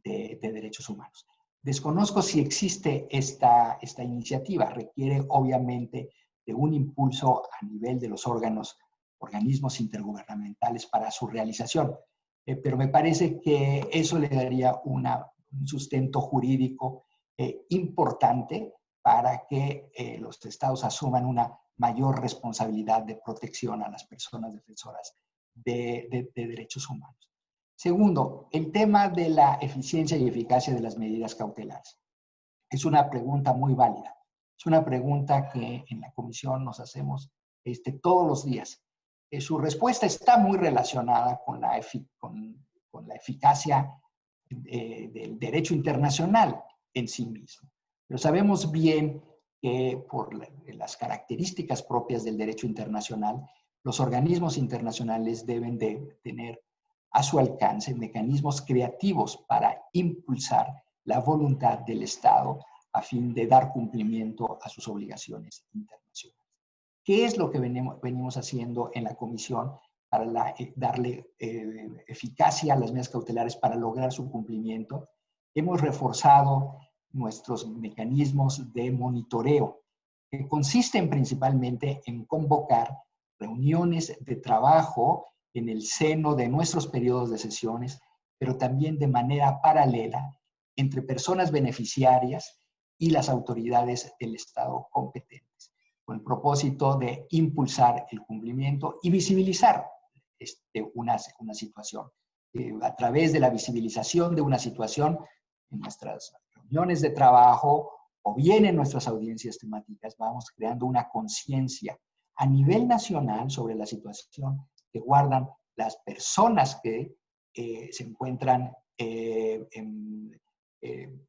de derechos humanos. Desconozco si existe esta iniciativa. Requiere obviamente de un impulso a nivel de los organismos intergubernamentales para su realización. Pero me parece que eso le daría un sustento jurídico importante para que los estados asuman una mayor responsabilidad de protección a las personas defensoras de derechos humanos. Segundo, el tema de la eficiencia y eficacia de las medidas cautelares. Es una pregunta muy válida. Es una pregunta que en la comisión nos hacemos todos los días. Su respuesta está muy relacionada con la eficacia del derecho internacional en sí mismo. Pero sabemos bien que por las características propias del derecho internacional, los organismos internacionales deben de tener a su alcance mecanismos creativos para impulsar la voluntad del Estado a fin de dar cumplimiento a sus obligaciones internacionales. ¿Qué es lo que venimos haciendo en la comisión para darle eficacia a las medidas cautelares para lograr su cumplimiento? Hemos reforzado nuestros mecanismos de monitoreo, que consisten principalmente en convocar reuniones de trabajo en el seno de nuestros periodos de sesiones, pero también de manera paralela entre personas beneficiarias y las autoridades del Estado competentes, con el propósito de impulsar el cumplimiento y visibilizar una situación. A través de la visibilización de una situación en nuestras reuniones de trabajo o bien en nuestras audiencias temáticas, vamos creando una conciencia a nivel nacional sobre la situación que guardan las personas que se encuentran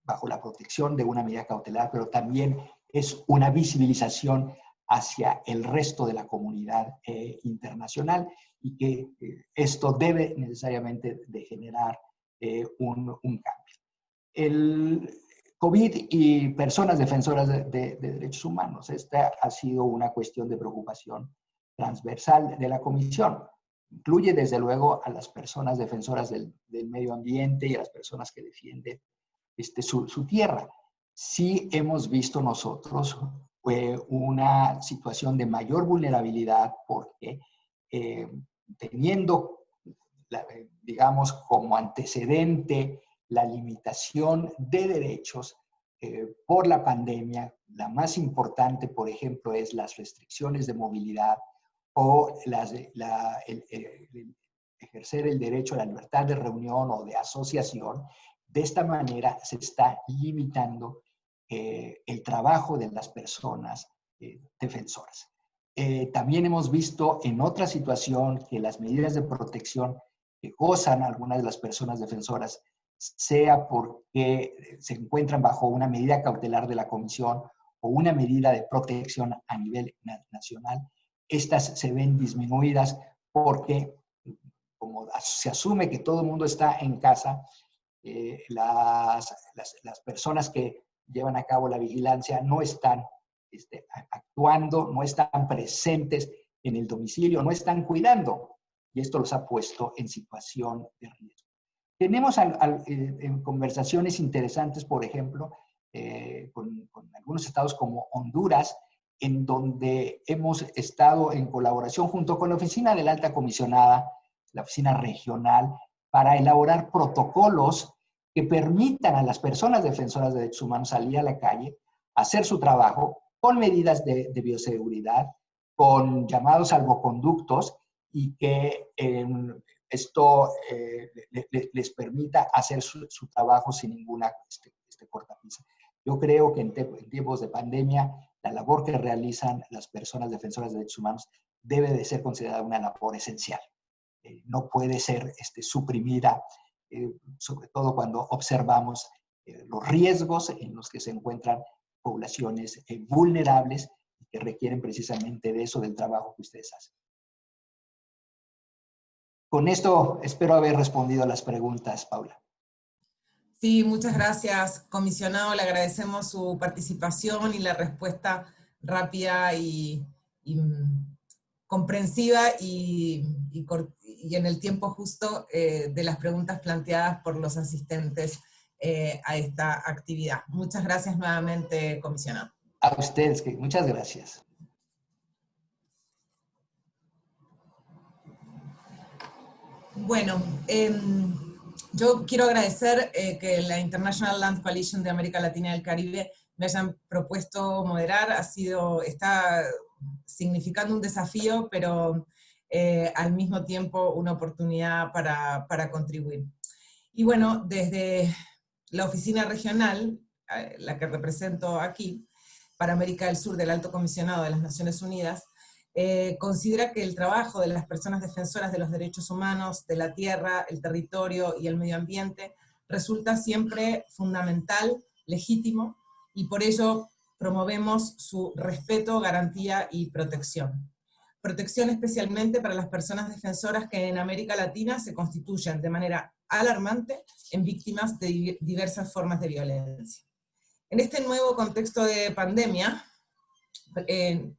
bajo la protección de una medida cautelar, pero también es una visibilización hacia el resto de la comunidad internacional y que esto debe necesariamente de generar un cambio. El COVID y personas defensoras de derechos humanos, esta ha sido una cuestión de preocupación transversal de la Comisión. Incluye desde luego a las personas defensoras del medio ambiente y a las personas que defienden su tierra. Sí hemos visto nosotros una situación de mayor vulnerabilidad porque teniendo, digamos, como antecedente la limitación de derechos por la pandemia, la más importante, por ejemplo, es las restricciones de movilidad o ejercer el derecho a la libertad de reunión o de asociación. De esta manera se está limitando el trabajo de las personas defensoras. También hemos visto en otra situación que las medidas de protección que gozan algunas de las personas defensoras, sea porque se encuentran bajo una medida cautelar de la Comisión o una medida de protección a nivel nacional, estas se ven disminuidas porque, como se asume que todo el mundo está en casa, las personas que llevan a cabo la vigilancia no están actuando, no están presentes en el domicilio, no están cuidando, y esto los ha puesto en situación de riesgo. Tenemos conversaciones interesantes, por ejemplo, con algunos estados como Honduras, en donde hemos estado en colaboración junto con la Oficina de la Alta Comisionada, la Oficina Regional, para elaborar protocolos que permitan a las personas defensoras de derechos humanos salir a la calle, hacer su trabajo con medidas de bioseguridad, con llamados salvoconductos, y que esto les permita hacer su trabajo sin ninguna cortapisa. Yo creo que en tiempos de pandemia, la labor que realizan las personas defensoras de derechos humanos debe de ser considerada una labor esencial. No puede ser suprimida, sobre todo cuando observamos los riesgos en los que se encuentran poblaciones vulnerables y que requieren precisamente de eso, del trabajo que ustedes hacen. Con esto espero haber respondido a las preguntas, Paula. Sí, muchas gracias, comisionado. Le agradecemos su participación y la respuesta rápida y comprensiva y en el tiempo justo de las preguntas planteadas por los asistentes a esta actividad. Muchas gracias nuevamente, comisionado. A ustedes, muchas gracias. Bueno, yo quiero agradecer que la International Land Coalition de América Latina y el Caribe me hayan propuesto moderar. Está significando un desafío, pero al mismo tiempo una oportunidad para contribuir. Y bueno, desde la oficina regional, la que represento aquí, para América del Sur del Alto Comisionado de las Naciones Unidas, considera que el trabajo de las personas defensoras de los derechos humanos, de la tierra, el territorio y el medio ambiente resulta siempre fundamental, legítimo, y por ello promovemos su respeto, garantía y protección. Protección especialmente para las personas defensoras que en América Latina se constituyen de manera alarmante en víctimas de diversas formas de violencia. En este nuevo contexto de pandemia, se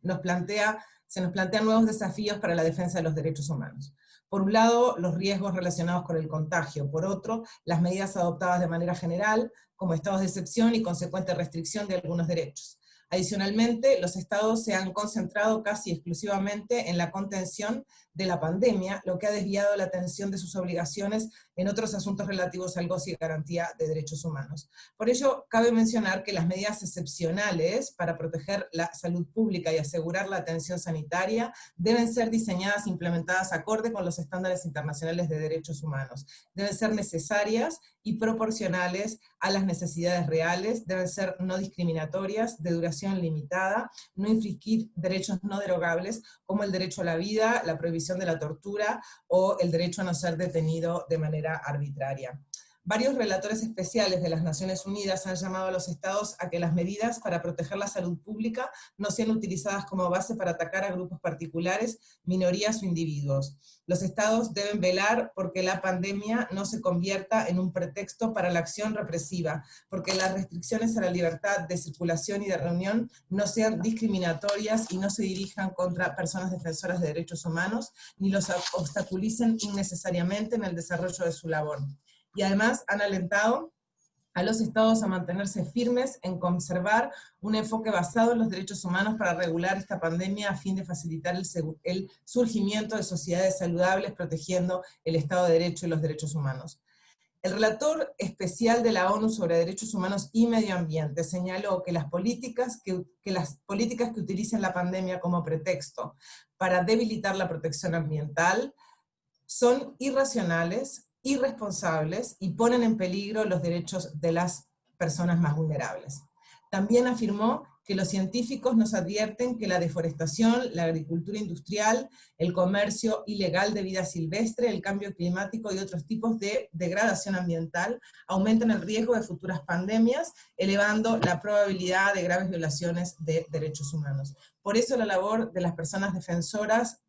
nos plantean nuevos desafíos para la defensa de los derechos humanos. Por un lado, los riesgos relacionados con el contagio. Por otro, las medidas adoptadas de manera general, como estados de excepción y consecuente restricción de algunos derechos. Adicionalmente, los estados se han concentrado casi exclusivamente en la contención de la pandemia, lo que ha desviado la atención de sus obligaciones en otros asuntos relativos al goce y garantía de derechos humanos. Por ello, cabe mencionar que las medidas excepcionales para proteger la salud pública y asegurar la atención sanitaria deben ser diseñadas e implementadas acorde con los estándares internacionales de derechos humanos. Deben ser necesarias y proporcionales a las necesidades reales, deben ser no discriminatorias, de duración limitada, no infringir derechos no derogables como el derecho a la vida, la prohibición de la tortura o el derecho a no ser detenido de manera arbitraria. Varios relatores especiales de las Naciones Unidas han llamado a los estados a que las medidas para proteger la salud pública no sean utilizadas como base para atacar a grupos particulares, minorías o individuos. Los estados deben velar porque la pandemia no se convierta en un pretexto para la acción represiva, porque las restricciones a la libertad de circulación y de reunión no sean discriminatorias y no se dirijan contra personas defensoras de derechos humanos, ni los obstaculicen innecesariamente en el desarrollo de su labor. Y además han alentado a los estados a mantenerse firmes en conservar un enfoque basado en los derechos humanos para regular esta pandemia a fin de facilitar el surgimiento de sociedades saludables protegiendo el Estado de Derecho y los derechos humanos. El relator especial de la ONU sobre derechos humanos y medio ambiente señaló que las políticas que utilicen la pandemia como pretexto para debilitar la protección ambiental son irracionales, irresponsables y ponen en peligro los derechos de las personas más vulnerables. También afirmó que los científicos nos advierten que la deforestación, la agricultura industrial, el comercio ilegal de vida silvestre, el cambio climático y otros tipos de degradación ambiental aumentan el riesgo de futuras pandemias, elevando la probabilidad de graves violaciones de derechos humanos. Por eso la labor de las personas defensoras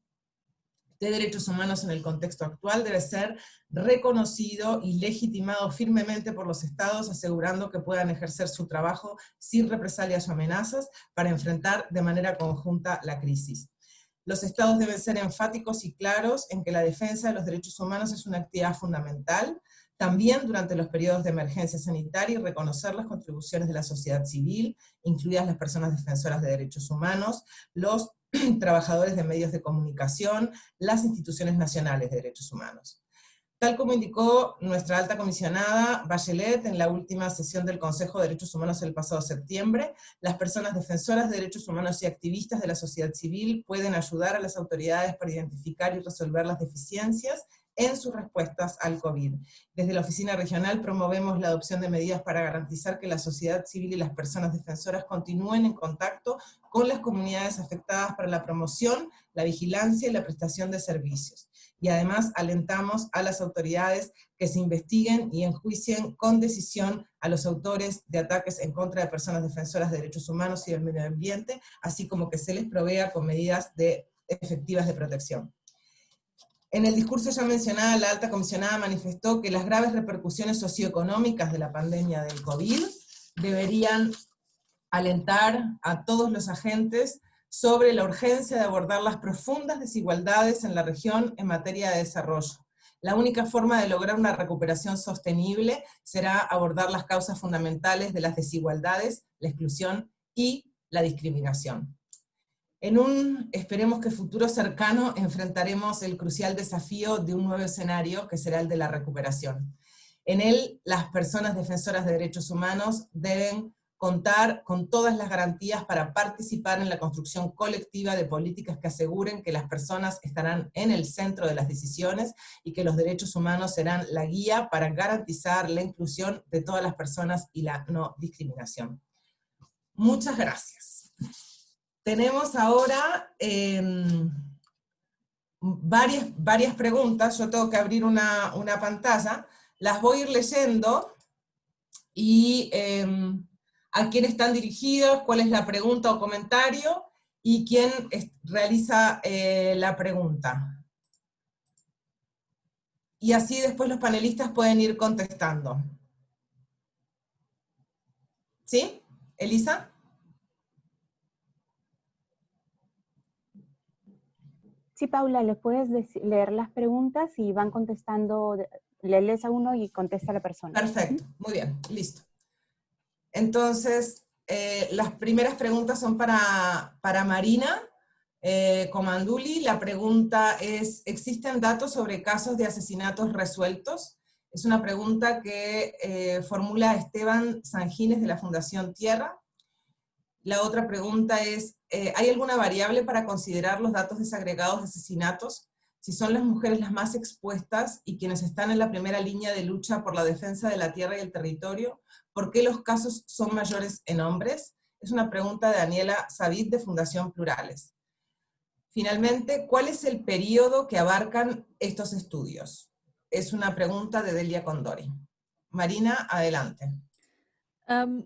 de derechos humanos en el contexto actual debe ser reconocido y legitimado firmemente por los estados, asegurando que puedan ejercer su trabajo sin represalias o amenazas para enfrentar de manera conjunta la crisis. Los estados deben ser enfáticos y claros en que la defensa de los derechos humanos es una actividad fundamental, también durante los periodos de emergencia sanitaria, y reconocer las contribuciones de la sociedad civil, incluidas las personas defensoras de derechos humanos, los trabajadores de medios de comunicación, las instituciones nacionales de derechos humanos. Tal como indicó nuestra alta comisionada Bachelet en la última sesión del Consejo de Derechos Humanos el pasado septiembre, las personas defensoras de derechos humanos y activistas de la sociedad civil pueden ayudar a las autoridades para identificar y resolver las deficiencias en sus respuestas al COVID. Desde la Oficina Regional promovemos la adopción de medidas para garantizar que la sociedad civil y las personas defensoras continúen en contacto con las comunidades afectadas para la promoción, la vigilancia y la prestación de servicios. Y además alentamos a las autoridades que se investiguen y enjuicien con decisión a los autores de ataques en contra de personas defensoras de derechos humanos y del medio ambiente, así como que se les provea con medidas efectivas de protección. En el discurso ya mencionada, la alta comisionada manifestó que las graves repercusiones socioeconómicas de la pandemia del COVID deberían alentar a todos los agentes sobre la urgencia de abordar las profundas desigualdades en la región en materia de desarrollo. La única forma de lograr una recuperación sostenible será abordar las causas fundamentales de las desigualdades, la exclusión y la discriminación. En un, esperemos que futuro cercano, enfrentaremos el crucial desafío de un nuevo escenario que será el de la recuperación. En él, las personas defensoras de derechos humanos deben contar con todas las garantías para participar en la construcción colectiva de políticas que aseguren que las personas estarán en el centro de las decisiones y que los derechos humanos serán la guía para garantizar la inclusión de todas las personas y la no discriminación. Muchas gracias. Tenemos ahora varias preguntas. Yo tengo que abrir una pantalla, las voy a ir leyendo y a quién están dirigidos, cuál es la pregunta o comentario y quién realiza la pregunta. Y así después los panelistas pueden ir contestando. ¿Sí? ¿Elisa? Sí, Paula, le puedes leer las preguntas y van contestando, le lees a uno y contesta a la persona. Perfecto, muy bien, listo. Entonces, las primeras preguntas son para Marina Comanduli. La pregunta es, ¿existen datos sobre casos de asesinatos resueltos? Es una pregunta que formula Esteban Sangines de la Fundación Tierra. La otra pregunta es, ¿hay alguna variable para considerar los datos desagregados de asesinatos? Si son las mujeres las más expuestas y quienes están en la primera línea de lucha por la defensa de la tierra y el territorio, ¿por qué los casos son mayores en hombres? Es una pregunta de Daniela Savid de Fundación Plurales. Finalmente, ¿cuál es el periodo que abarcan estos estudios? Es una pregunta de Delia Condori. Marina, adelante.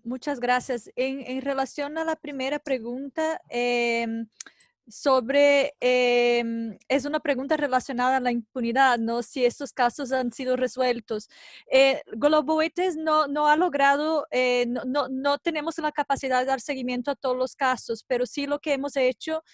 Muchas gracias. En relación a la primera pregunta, es una pregunta relacionada a la impunidad, ¿no? Si estos casos han sido resueltos. Globoetes no ha logrado, no tenemos la capacidad de dar seguimiento a todos los casos, pero sí lo que hemos hecho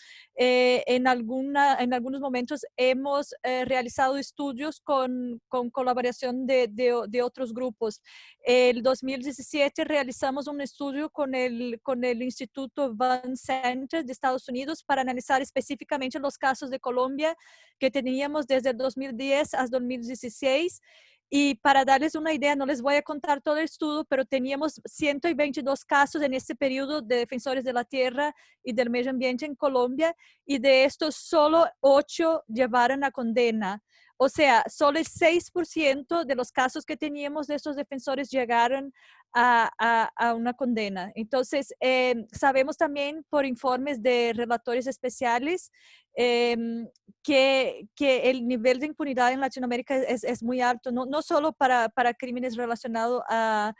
en algunos momentos hemos realizado estudios con colaboración de otros grupos. El 2017 realizamos un estudio con el Instituto Van Center de Estados Unidos para analizar específicamente los casos de Colombia que teníamos desde el 2010 hasta 2016. Y para darles una idea, no les voy a contar todo el estudio, pero teníamos 122 casos en este periodo de defensores de la tierra y del medio ambiente en Colombia, y de estos solo 8 llevaron a condena. O sea, solo el 6% de los casos que teníamos de estos defensores llegaron a una condena. Entonces, sabemos también por informes de relatores especiales que el nivel de impunidad en Latinoamérica es muy alto, no solo para crímenes relacionados a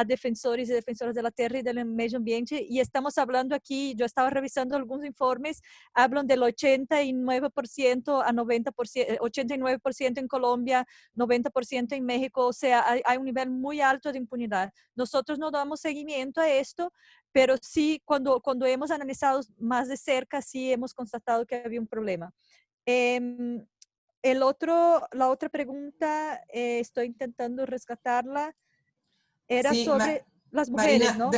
defensores y defensoras de la tierra y del medio ambiente, y estamos hablando aquí, yo estaba revisando algunos informes, hablan del 89% a 90%, 89% en Colombia, 90% en México, o sea, hay un nivel muy alto de impunidad. Nosotros no damos seguimiento a esto, pero sí, cuando hemos analizado más de cerca, sí hemos constatado que había un problema. la otra pregunta, estoy intentando rescatarla, era Sí, sobre las mujeres, Marina, ¿no?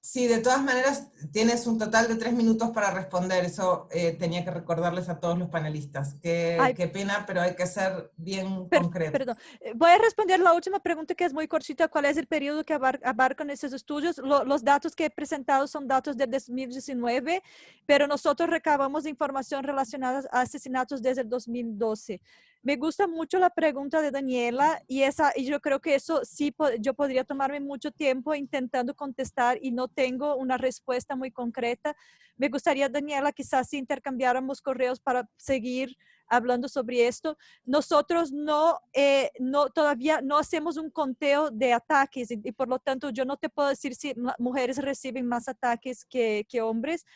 sí, de todas maneras tienes un total de 3 minutos para responder, eso tenía que recordarles a todos los panelistas. Qué pena, pero hay que ser bien concreto. Perdón, voy a responder la última pregunta que es muy cortita. ¿Cuál es el periodo que abarcan esos estudios? Los datos que he presentado son datos de 2019, pero nosotros recabamos información relacionada a asesinatos desde el 2012. Me gusta mucho la pregunta de Daniela y yo creo que eso sí, yo podría tomarme mucho tiempo intentando contestar y no tengo una respuesta muy concreta. Me gustaría, Daniela, quizás si intercambiáramos correos para seguir hablando sobre esto. Nosotros todavía no hacemos un conteo de ataques y por lo tanto yo no te puedo decir si mujeres reciben más ataques que hombres.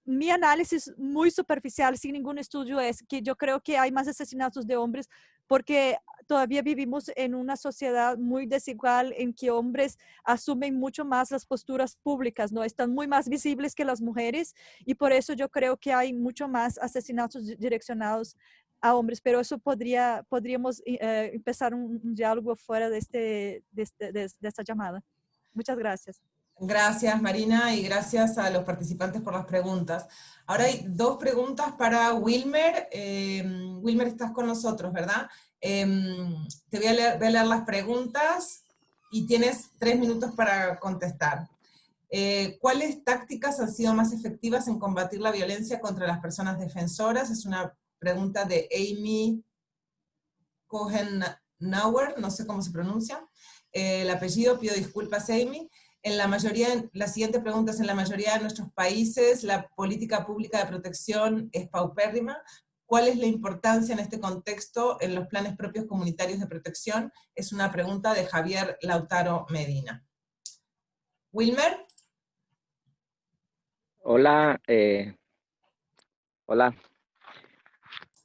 Mi análisis muy superficial, sin ningún estudio, es que yo creo que hay más asesinatos de hombres porque todavía vivimos en una sociedad muy desigual en que hombres asumen mucho más las posturas públicas, ¿no? Están muy más visibles que las mujeres y por eso yo creo que hay mucho más asesinatos direccionados a hombres, pero eso podríamos empezar un diálogo fuera de esta llamada. Muchas gracias. Gracias, Marina, y gracias a los participantes por las preguntas. Ahora hay 2 preguntas para Wilmer. Wilmer, estás con nosotros, ¿verdad? Te voy a leer las preguntas y tienes 3 minutos para contestar. ¿Cuáles tácticas han sido más efectivas en combatir la violencia contra las personas defensoras? Es una pregunta de Amy Cohen-Nauer, no sé cómo se pronuncia. El apellido, pido disculpas, Amy. La siguiente pregunta es: en la mayoría de nuestros países la política pública de protección es paupérrima. ¿Cuál es la importancia en este contexto en los planes propios comunitarios de protección? Es una pregunta de Javier Lautaro Medina. Wilmer. Hola. Hola.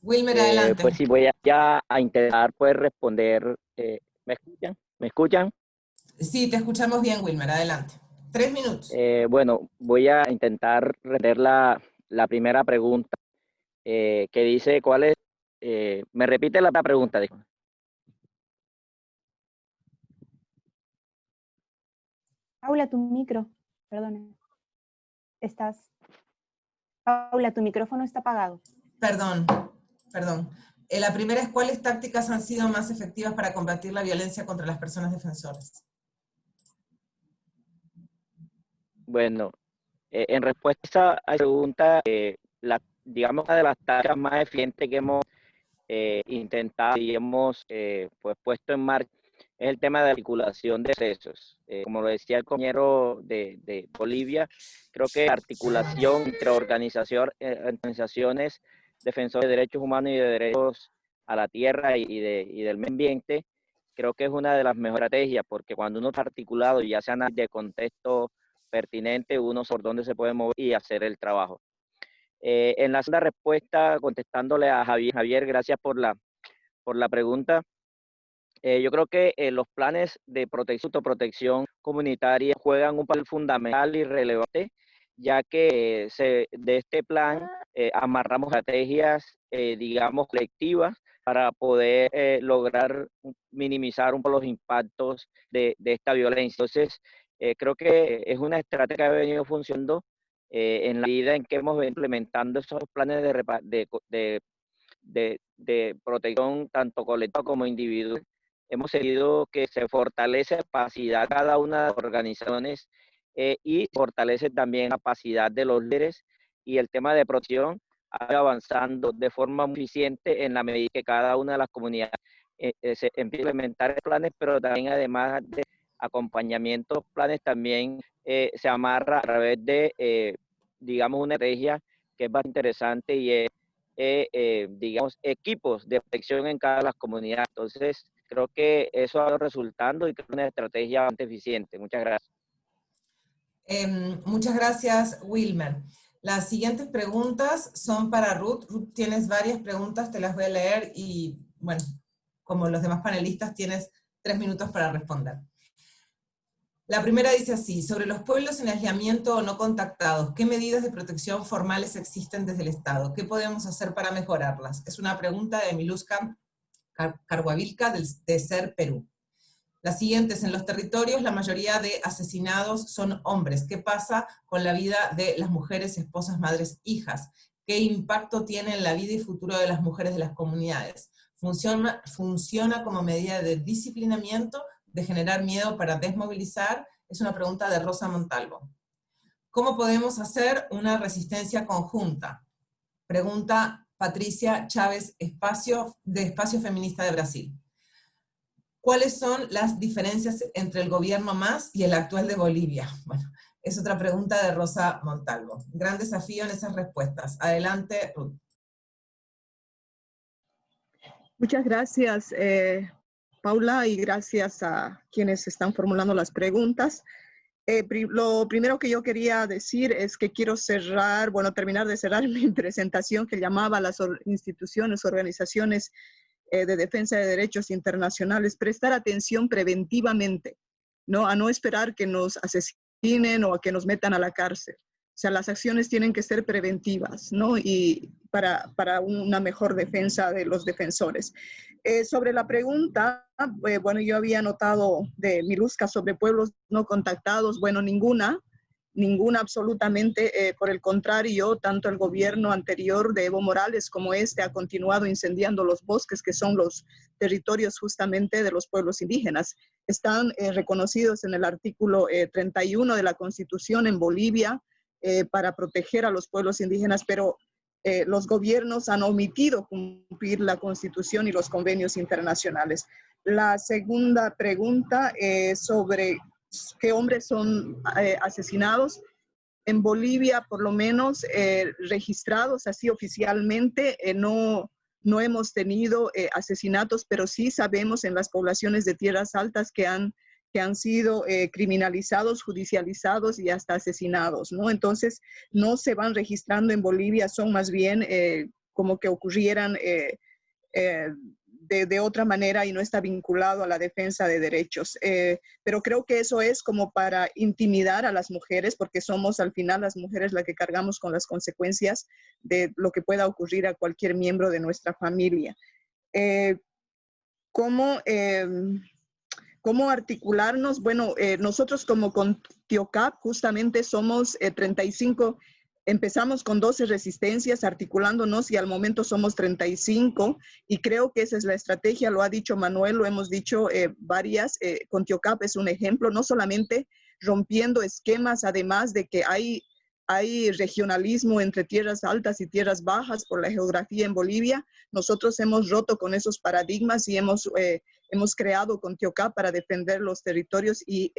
Wilmer, adelante. Pues sí, voy a intentar pues responder. ¿Me escuchan? ¿Me escuchan? Sí, te escuchamos bien, Wilmer, adelante. 3 minutos. Bueno, voy a intentar responder la primera pregunta, que dice, ¿cuál es? ¿Me repite la pregunta? Paula, tu micro, perdona. Paula, tu micrófono está apagado. Perdón. La primera es: ¿cuáles tácticas han sido más efectivas para combatir la violencia contra las personas defensoras? Bueno, en respuesta a esa pregunta, digamos, una de las tareas más eficientes que hemos intentado y hemos pues puesto en marcha es el tema de articulación de procesos. Como lo decía el compañero de Bolivia, creo que la articulación entre organizaciones defensoras de derechos humanos y de derechos a la tierra y del medio ambiente, creo que es una de las mejores estrategias, porque cuando uno está articulado, ya sea de contexto pertinente, uno sabe por dónde se puede mover y hacer el trabajo. En la segunda respuesta, contestándole a Javier, gracias por la pregunta. Yo creo que los planes de autoprotección comunitaria juegan un papel fundamental y relevante, ya que de este plan amarramos estrategias, digamos, colectivas para poder lograr minimizar un poco los impactos de esta violencia. Entonces, creo que es una estrategia que ha venido funcionando en la medida en que hemos venido implementando esos planes de protección tanto colectiva como individual. Hemos seguido que se fortalece la capacidad de cada una de las organizaciones y fortalece también la capacidad de los líderes, y el tema de protección ha ido avanzando de forma muy eficiente en la medida que cada una de las comunidades se empieza a implementar planes, pero también además de acompañamiento, planes también se amarra a través de, digamos, una estrategia que es bastante interesante y es, digamos, equipos de protección en cada de las comunidades. Entonces, creo que eso ha dado resultando y que es una estrategia bastante eficiente. Muchas gracias. Muchas gracias, Wilmer. Las siguientes preguntas son para Ruth. Ruth, tienes varias preguntas, te las voy a leer y, bueno, como los demás panelistas, tienes 3 minutos para responder. La primera dice así: sobre los pueblos en aislamiento o no contactados, ¿qué medidas de protección formales existen desde el Estado? ¿Qué podemos hacer para mejorarlas? Es una pregunta de Miluska Carguavilca de SER Perú. La siguiente es: en los territorios la mayoría de asesinados son hombres. ¿Qué pasa con la vida de las mujeres, esposas, madres, hijas? ¿Qué impacto tiene en la vida y futuro de las mujeres de las comunidades? ¿Funciona como medida de disciplinamiento, de generar miedo para desmovilizar? Es una pregunta de Rosa Montalvo. ¿Cómo podemos hacer una resistencia conjunta? Pregunta Patricia Chávez de Espacio Feminista de Brasil. ¿Cuáles son las diferencias entre el gobierno MAS y el actual de Bolivia? Bueno, es otra pregunta de Rosa Montalvo. Gran desafío en esas respuestas. Adelante, Ruth. Muchas gracias, Paula, y gracias a quienes están formulando las preguntas. Lo primero que yo quería decir es que quiero terminar de cerrar mi presentación que llamaba a las instituciones, organizaciones de defensa de derechos internacionales, prestar atención preventivamente, ¿no? A no esperar que nos asesinen o a que nos metan a la cárcel. O sea, las acciones tienen que ser preventivas, ¿no? Y para una mejor defensa de los defensores. Sobre la pregunta, bueno, yo había notado de Miluska sobre pueblos no contactados, bueno, ninguna absolutamente, por el contrario, tanto el gobierno anterior de Evo Morales como este ha continuado incendiando los bosques, que son los territorios justamente de los pueblos indígenas. Están reconocidos en el artículo 31 de la Constitución en Bolivia para proteger a los pueblos indígenas, pero los gobiernos han omitido cumplir la Constitución y los convenios internacionales. La segunda pregunta sobre qué hombres son asesinados. En Bolivia, por lo menos, registrados así oficialmente, no hemos tenido asesinatos, pero sí sabemos en las poblaciones de tierras altas que han sido criminalizados, judicializados y hasta asesinados, ¿no? Entonces, no se van registrando en Bolivia, son más bien como que ocurrieran de otra manera y no está vinculado a la defensa de derechos. Pero creo que eso es como para intimidar a las mujeres, porque somos al final las mujeres las que cargamos con las consecuencias de lo que pueda ocurrir a cualquier miembro de nuestra familia. ¿Cómo articularnos? Bueno, nosotros como Contiocap justamente somos 35, empezamos con 12 resistencias articulándonos y al momento somos 35 y creo que esa es la estrategia, lo ha dicho Manuel, lo hemos dicho varias, Contiocap es un ejemplo, no solamente rompiendo esquemas, además de que hay regionalismo entre tierras altas y tierras bajas por la geografía en Bolivia. Nosotros hemos roto con esos paradigmas y hemos creado Contiocap para defender los territorios y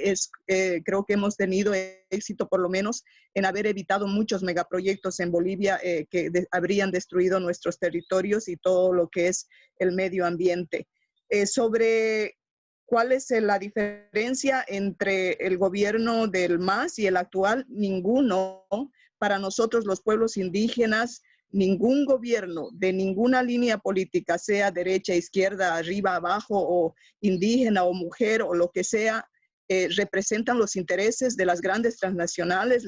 creo que hemos tenido éxito por lo menos en haber evitado muchos megaproyectos en Bolivia que habrían destruido nuestros territorios y todo lo que es el medio ambiente. Sobre ¿cuál es la diferencia entre el gobierno del MAS y el actual? Ninguno. Para nosotros los pueblos indígenas, ningún gobierno de ninguna línea política, sea derecha, izquierda, arriba, abajo, o indígena, o mujer, o lo que sea, representan los intereses de las grandes transnacionales,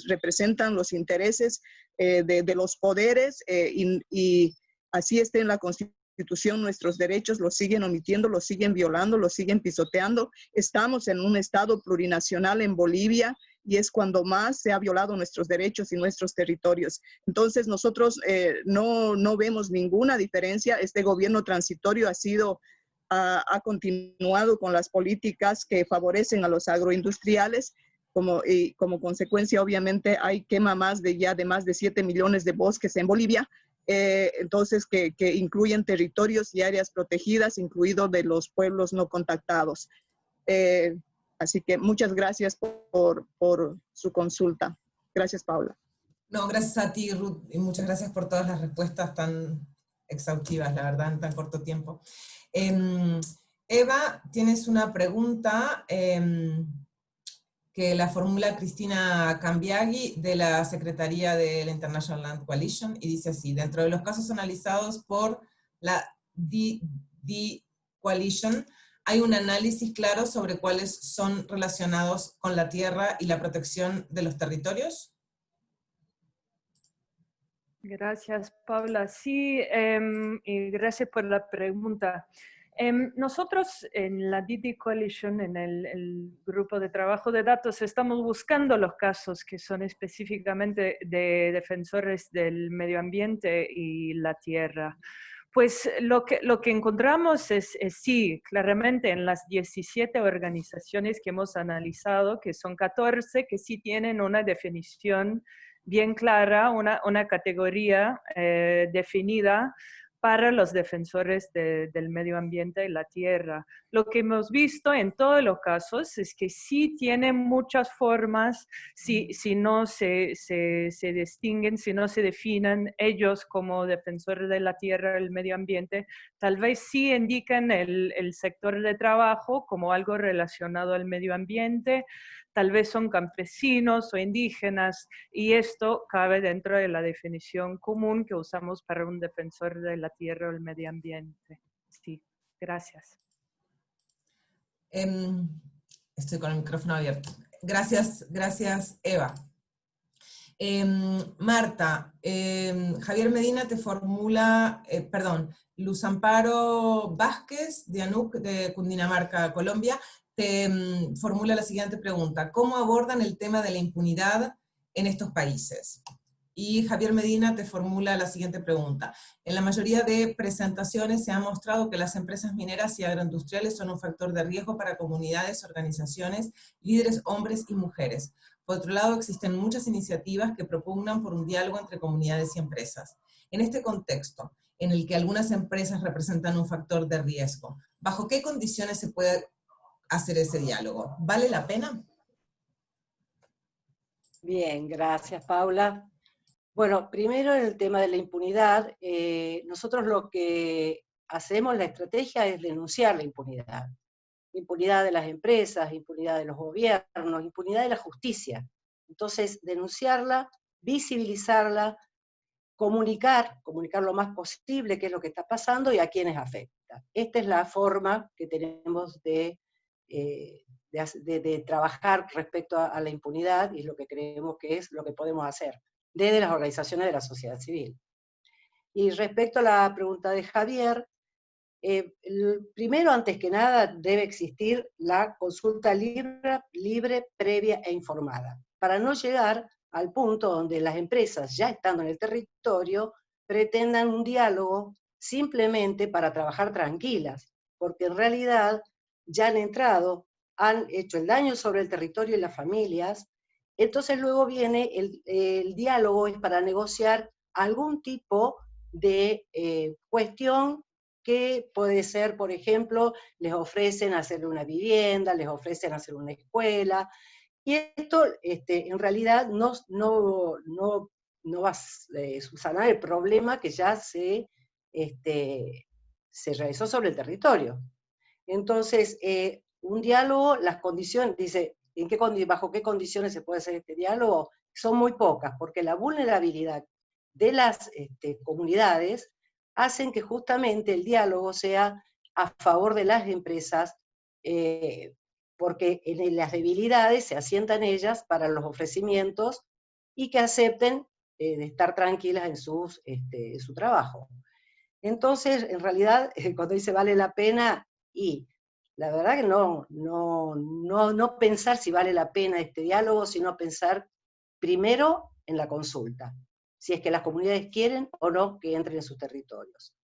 representan los intereses de los poderes y así está en la Constitución. Nuestros derechos los siguen omitiendo, los siguen violando, los siguen pisoteando. Estamos en un estado plurinacional en Bolivia y es cuando más se ha violado nuestros derechos y nuestros territorios. Entonces nosotros no vemos ninguna diferencia. Este gobierno transitorio ha continuado con las políticas que favorecen a los agroindustriales, y como consecuencia obviamente hay quema de más de 7 millones de bosques en Bolivia. Entonces que incluyen territorios y áreas protegidas, incluidos de los pueblos no contactados. Así que muchas gracias por su consulta. Gracias, Paula. No, gracias a ti, Ruth, y muchas gracias por todas las respuestas tan exhaustivas, la verdad, en tan corto tiempo. Eva, tienes una pregunta que la formula Cristina Cambiaghi de la Secretaría de la International Land Coalition, y dice así: dentro de los casos analizados por la D Coalition, ¿Hay un análisis claro sobre cuáles son relacionados con la tierra y la protección de los territorios? Gracias, Paula. Sí, y gracias por la pregunta. Nosotros en la DD Coalition, en el grupo de trabajo de datos, estamos buscando los casos que son específicamente de defensores del medio ambiente y la tierra. Pues lo que encontramos es sí, claramente en las 17 organizaciones que hemos analizado, que son 14, que sí tienen una definición bien clara, una categoría definida para los defensores del medio ambiente y la tierra. Lo que hemos visto en todos los casos es que sí tienen muchas formas, si no se distinguen, si no se definen ellos como defensores de la tierra y el medio ambiente, tal vez sí indican el sector de trabajo como algo relacionado al medio ambiente, tal vez son campesinos o indígenas, y esto cabe dentro de la definición común que usamos para un defensor de la tierra o el medio ambiente. Sí, gracias. Estoy con el micrófono abierto. Gracias, Eva. Marta, Javier Medina te formula, Luz Amparo Vázquez de ANUC de Cundinamarca, Colombia, te formula la siguiente pregunta: ¿cómo abordan el tema de la impunidad en estos países? Y Javier Medina te formula la siguiente pregunta: en la mayoría de presentaciones se ha mostrado que las empresas mineras y agroindustriales son un factor de riesgo para comunidades, organizaciones, líderes hombres y mujeres. Por otro lado, existen muchas iniciativas que propugnan por un diálogo entre comunidades y empresas. En este contexto, en el que algunas empresas representan un factor de riesgo, ¿bajo qué condiciones se puede hacer ese diálogo? ¿Vale la pena? Bien, gracias, Paula. Bueno, primero en el tema de la impunidad, nosotros lo que hacemos, la estrategia es denunciar la impunidad. Impunidad de las empresas, impunidad de los gobiernos, impunidad de la justicia. Entonces, denunciarla, visibilizarla, comunicar lo más posible qué es lo que está pasando y a quiénes afecta. Esta es la forma que tenemos de trabajar respecto a la impunidad, y es lo que creemos que es lo que podemos hacer desde las organizaciones de la sociedad civil. Y respecto a la pregunta de Javier, primero, antes que nada, debe existir la consulta libre, previa e informada, para no llegar al punto donde las empresas, ya estando en el territorio, pretendan un diálogo simplemente para trabajar tranquilas, porque en realidad ya han entrado, han hecho el daño sobre el territorio y las familias. Entonces luego viene el diálogo, es para negociar algún tipo de cuestión que puede ser, por ejemplo, les ofrecen hacer una vivienda, les ofrecen hacer una escuela, y esto en realidad no va a subsanar el problema que ya se realizó sobre el territorio. Entonces, un diálogo, las condiciones, dice, ¿bajo qué condiciones se puede hacer este diálogo? Son muy pocas, porque la vulnerabilidad de las comunidades hacen que justamente el diálogo sea a favor de las empresas, porque en las debilidades se asientan ellas para los ofrecimientos y que acepten de estar tranquilas en su trabajo. Entonces, en realidad, cuando dice vale la pena, y la verdad que no pensar si vale la pena este diálogo, sino pensar primero en la consulta, si es que las comunidades quieren o no que entren en sus territorios.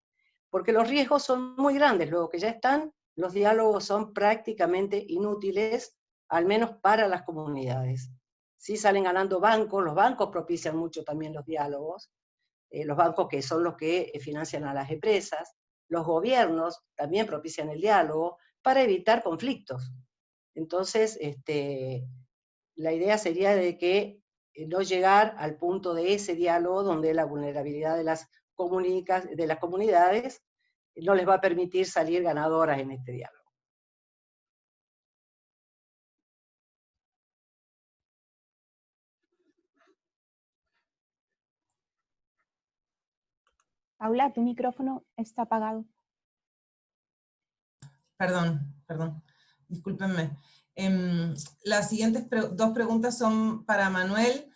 Porque los riesgos son muy grandes, luego que ya están, los diálogos son prácticamente inútiles, al menos para las comunidades. Sí salen ganando bancos, los bancos propician mucho también los diálogos, los bancos que son los que financian a las empresas, los gobiernos también propician el diálogo para evitar conflictos. Entonces, la idea sería de que no llegar al punto de ese diálogo donde la vulnerabilidad de las comunidades no les va a permitir salir ganadoras en este diálogo. Paula, tu micrófono está apagado. Perdón, discúlpenme. Las siguientes dos preguntas son para Manuel.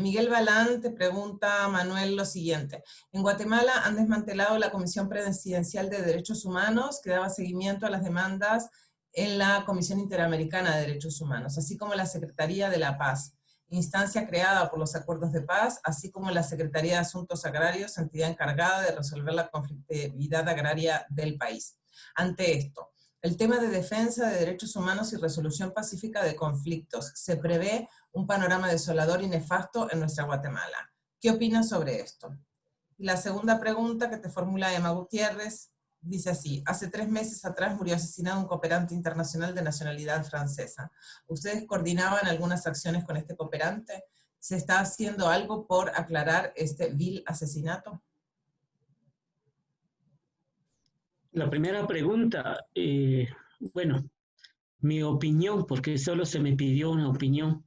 Miguel Balán te pregunta, Manuel, lo siguiente. En Guatemala han desmantelado la Comisión Presidencial de Derechos Humanos que daba seguimiento a las demandas en la Comisión Interamericana de Derechos Humanos, así como la Secretaría de la Paz, instancia creada por los acuerdos de paz, así como la Secretaría de Asuntos Agrarios, entidad encargada de resolver la conflictividad agraria del país. Ante esto, el tema de defensa de derechos humanos y resolución pacífica de conflictos, se prevé un panorama desolador y nefasto en nuestra Guatemala. ¿Qué opinas sobre esto? La segunda pregunta que te formula Emma Gutiérrez dice así: hace 3 meses atrás murió asesinado un cooperante internacional de nacionalidad francesa. ¿Ustedes coordinaban algunas acciones con este cooperante? ¿Se está haciendo algo por aclarar este vil asesinato? La primera pregunta, bueno, mi opinión, porque solo se me pidió una opinión.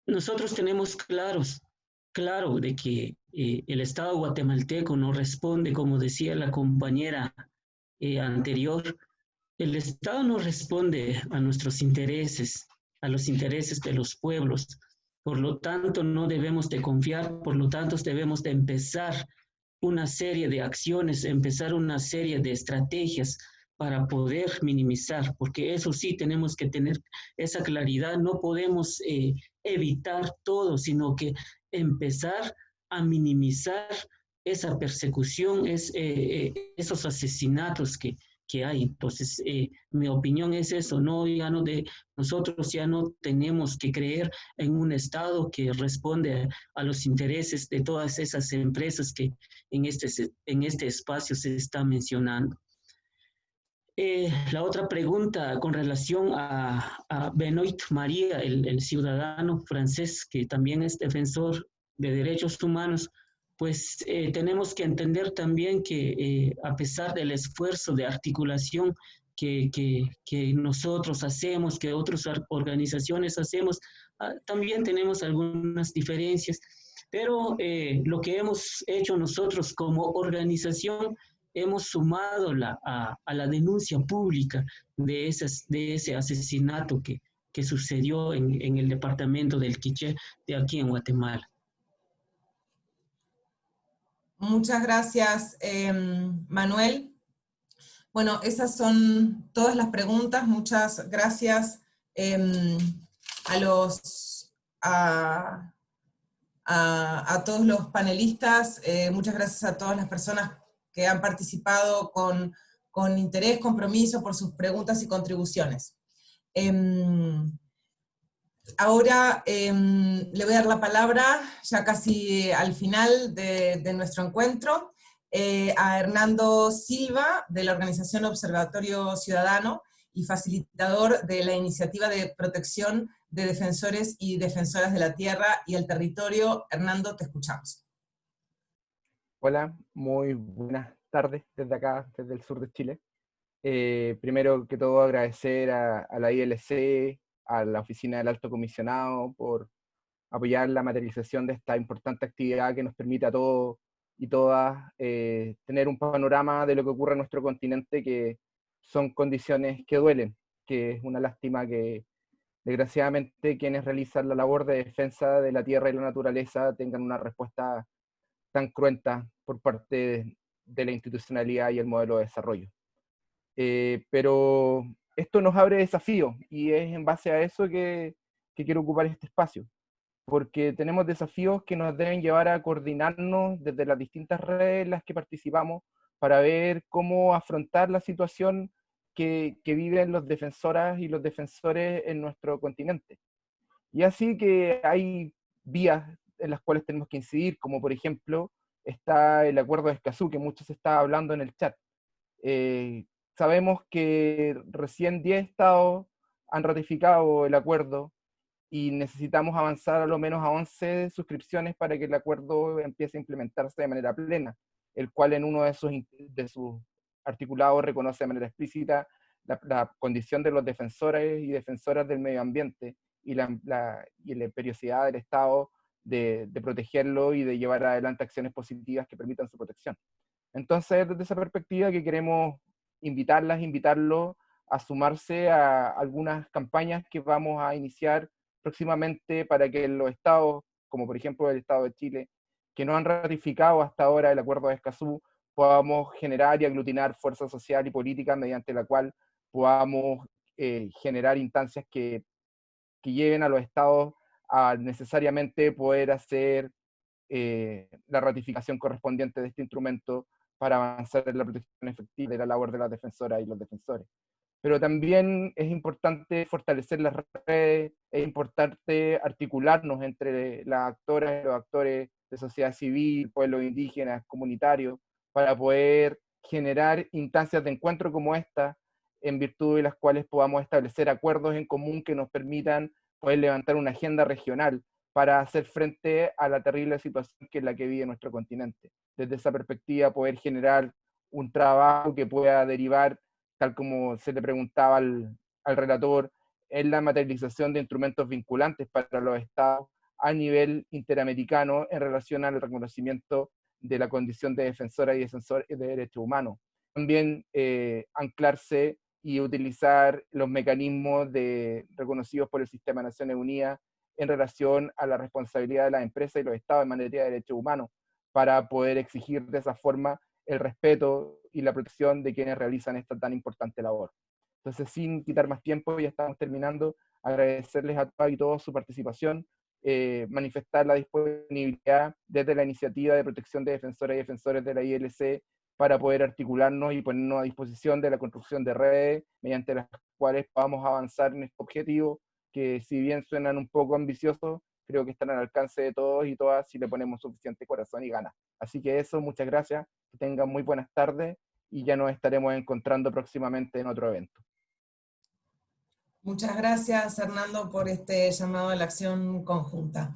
Nosotros tenemos claro de que el Estado guatemalteco no responde, como decía la compañera anterior, el Estado no responde a nuestros intereses, a los intereses de los pueblos. Por lo tanto, no debemos de confiar, por lo tanto, debemos de empezar una serie de acciones, empezar una serie de estrategias para poder minimizar, porque eso sí tenemos que tener esa claridad, no podemos evitar todo, sino que empezar a minimizar esa persecución, esos asesinatos que hay. Entonces, mi opinión es eso, nosotros ya no tenemos que creer en un Estado que responde a los intereses de todas esas empresas que en este espacio se está mencionando. La otra pregunta con relación a Benoit María, el ciudadano francés que también es defensor de derechos humanos, pues tenemos que entender también que a pesar del esfuerzo de articulación que nosotros hacemos, que otras organizaciones hacemos, también tenemos algunas diferencias, pero lo que hemos hecho nosotros como organización, hemos sumado a la denuncia pública de ese asesinato que sucedió en el departamento del Quiché de aquí en Guatemala. Muchas gracias, Manuel. Bueno, esas son todas las preguntas. Muchas gracias a todos los panelistas. Muchas gracias a todas las personas que han participado con interés, compromiso por sus preguntas y contribuciones. Ahora le voy a dar la palabra, ya casi al final de nuestro encuentro, a Hernando Silva, de la organización Observatorio Ciudadano y facilitador de la iniciativa de protección de defensores y defensoras de la tierra y el territorio. Hernando, te escuchamos. Hola, muy buenas tardes desde acá, desde el sur de Chile. Primero que todo agradecer a la ILC, a la Oficina del Alto Comisionado por apoyar la materialización de esta importante actividad que nos permite a todos y todas tener un panorama de lo que ocurre en nuestro continente, que son condiciones que duelen, que es una lástima que desgraciadamente quienes realizan la labor de defensa de la tierra y la naturaleza tengan una respuesta tan cruenta por parte de la institucionalidad y el modelo de desarrollo. Pero esto nos abre desafíos y es en base a eso que quiero ocupar este espacio, porque tenemos desafíos que nos deben llevar a coordinarnos desde las distintas redes en las que participamos para ver cómo afrontar la situación que viven los defensoras y los defensores en nuestro continente. Y así que hay vías en las cuales tenemos que incidir, como por ejemplo está el acuerdo de Escazú, que mucho se está hablando en el chat. Sabemos que recién 10 estados han ratificado el acuerdo y necesitamos avanzar a lo menos a 11 suscripciones para que el acuerdo empiece a implementarse de manera plena, el cual en uno de sus articulados reconoce de manera explícita la condición de los defensores y defensoras del medio ambiente y la imperiosidad del Estado de protegerlo y de llevar adelante acciones positivas que permitan su protección. Entonces, desde esa perspectiva que queremos invitarlos a sumarse a algunas campañas que vamos a iniciar próximamente para que los estados, como por ejemplo el Estado de Chile, que no han ratificado hasta ahora el Acuerdo de Escazú, podamos generar y aglutinar fuerza social y política mediante la cual podamos generar instancias que lleven a los estados a necesariamente poder hacer la ratificación correspondiente de este instrumento para avanzar en la protección efectiva de la labor de las defensoras y los defensores. Pero también es importante fortalecer las redes, es importante articularnos entre las actoras y los actores de sociedad civil, pueblos indígenas, comunitarios, para poder generar instancias de encuentro como esta, en virtud de las cuales podamos establecer acuerdos en común que nos permitan poder levantar una agenda regional para hacer frente a la terrible situación que es la que vive nuestro continente. Desde esa perspectiva, poder generar un trabajo que pueda derivar, tal como se le preguntaba al relator, en la materialización de instrumentos vinculantes para los estados a nivel interamericano en relación al reconocimiento de la condición de defensora y defensor de derechos humanos. También anclarse y utilizar los mecanismos reconocidos por el Sistema de Naciones Unidas en relación a la responsabilidad de las empresas y los estados en materia de derechos humanos, para poder exigir de esa forma el respeto y la protección de quienes realizan esta tan importante labor. Entonces, sin quitar más tiempo, ya estamos terminando, agradecerles a todas y todos su participación, manifestar la disponibilidad desde la iniciativa de protección de defensoras y defensores de la ILC para poder articularnos y ponernos a disposición de la construcción de redes mediante las cuales podamos avanzar en este objetivo, que si bien suenan un poco ambiciosos, creo que están al alcance de todos y todas si le ponemos suficiente corazón y ganas. Así que eso, muchas gracias, que tengan muy buenas tardes y ya nos estaremos encontrando próximamente en otro evento. Muchas gracias, Hernando, por este llamado a la acción conjunta.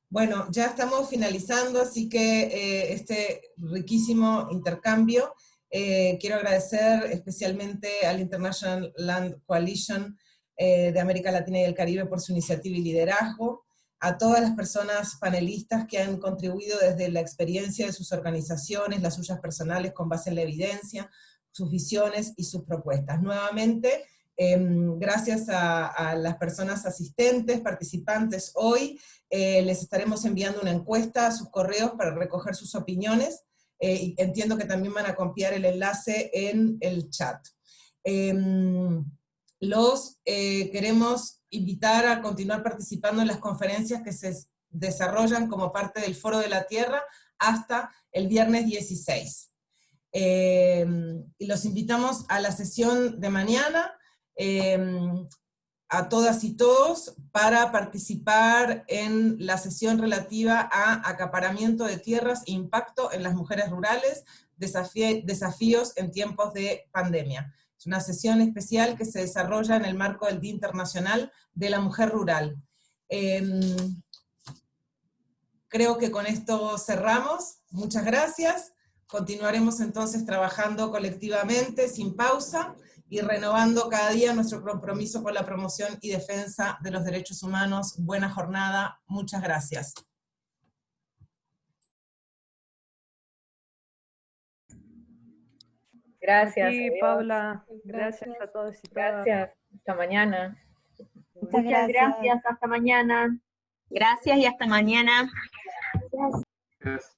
Bueno, ya estamos finalizando, así que este riquísimo intercambio, quiero agradecer especialmente al International Land Coalition de América Latina y el Caribe por su iniciativa y liderazgo, a todas las personas panelistas que han contribuido desde la experiencia de sus organizaciones, las suyas personales con base en la evidencia, sus visiones y sus propuestas. Nuevamente, gracias a las personas asistentes, participantes hoy, les estaremos enviando una encuesta a sus correos para recoger sus opiniones, y entiendo que también van a copiar el enlace en el chat. Queremos invitar a continuar participando en las conferencias que se desarrollan como parte del Foro de la Tierra hasta el viernes 16. Y los invitamos a la sesión de mañana, a todas y todos, para participar en la sesión relativa a acaparamiento de tierras e impacto en las mujeres rurales, desafíos en tiempos de pandemia. Es una sesión especial que se desarrolla en el marco del Día Internacional de la Mujer Rural. Creo que con esto cerramos. Muchas gracias. Continuaremos entonces trabajando colectivamente, sin pausa, y renovando cada día nuestro compromiso con la promoción y defensa de los derechos humanos. Buena jornada. Muchas gracias. Gracias. Sí, Paula. Gracias a todos y todas. Gracias. Hasta mañana. Muchas gracias. Hasta mañana. Gracias y hasta mañana. Gracias.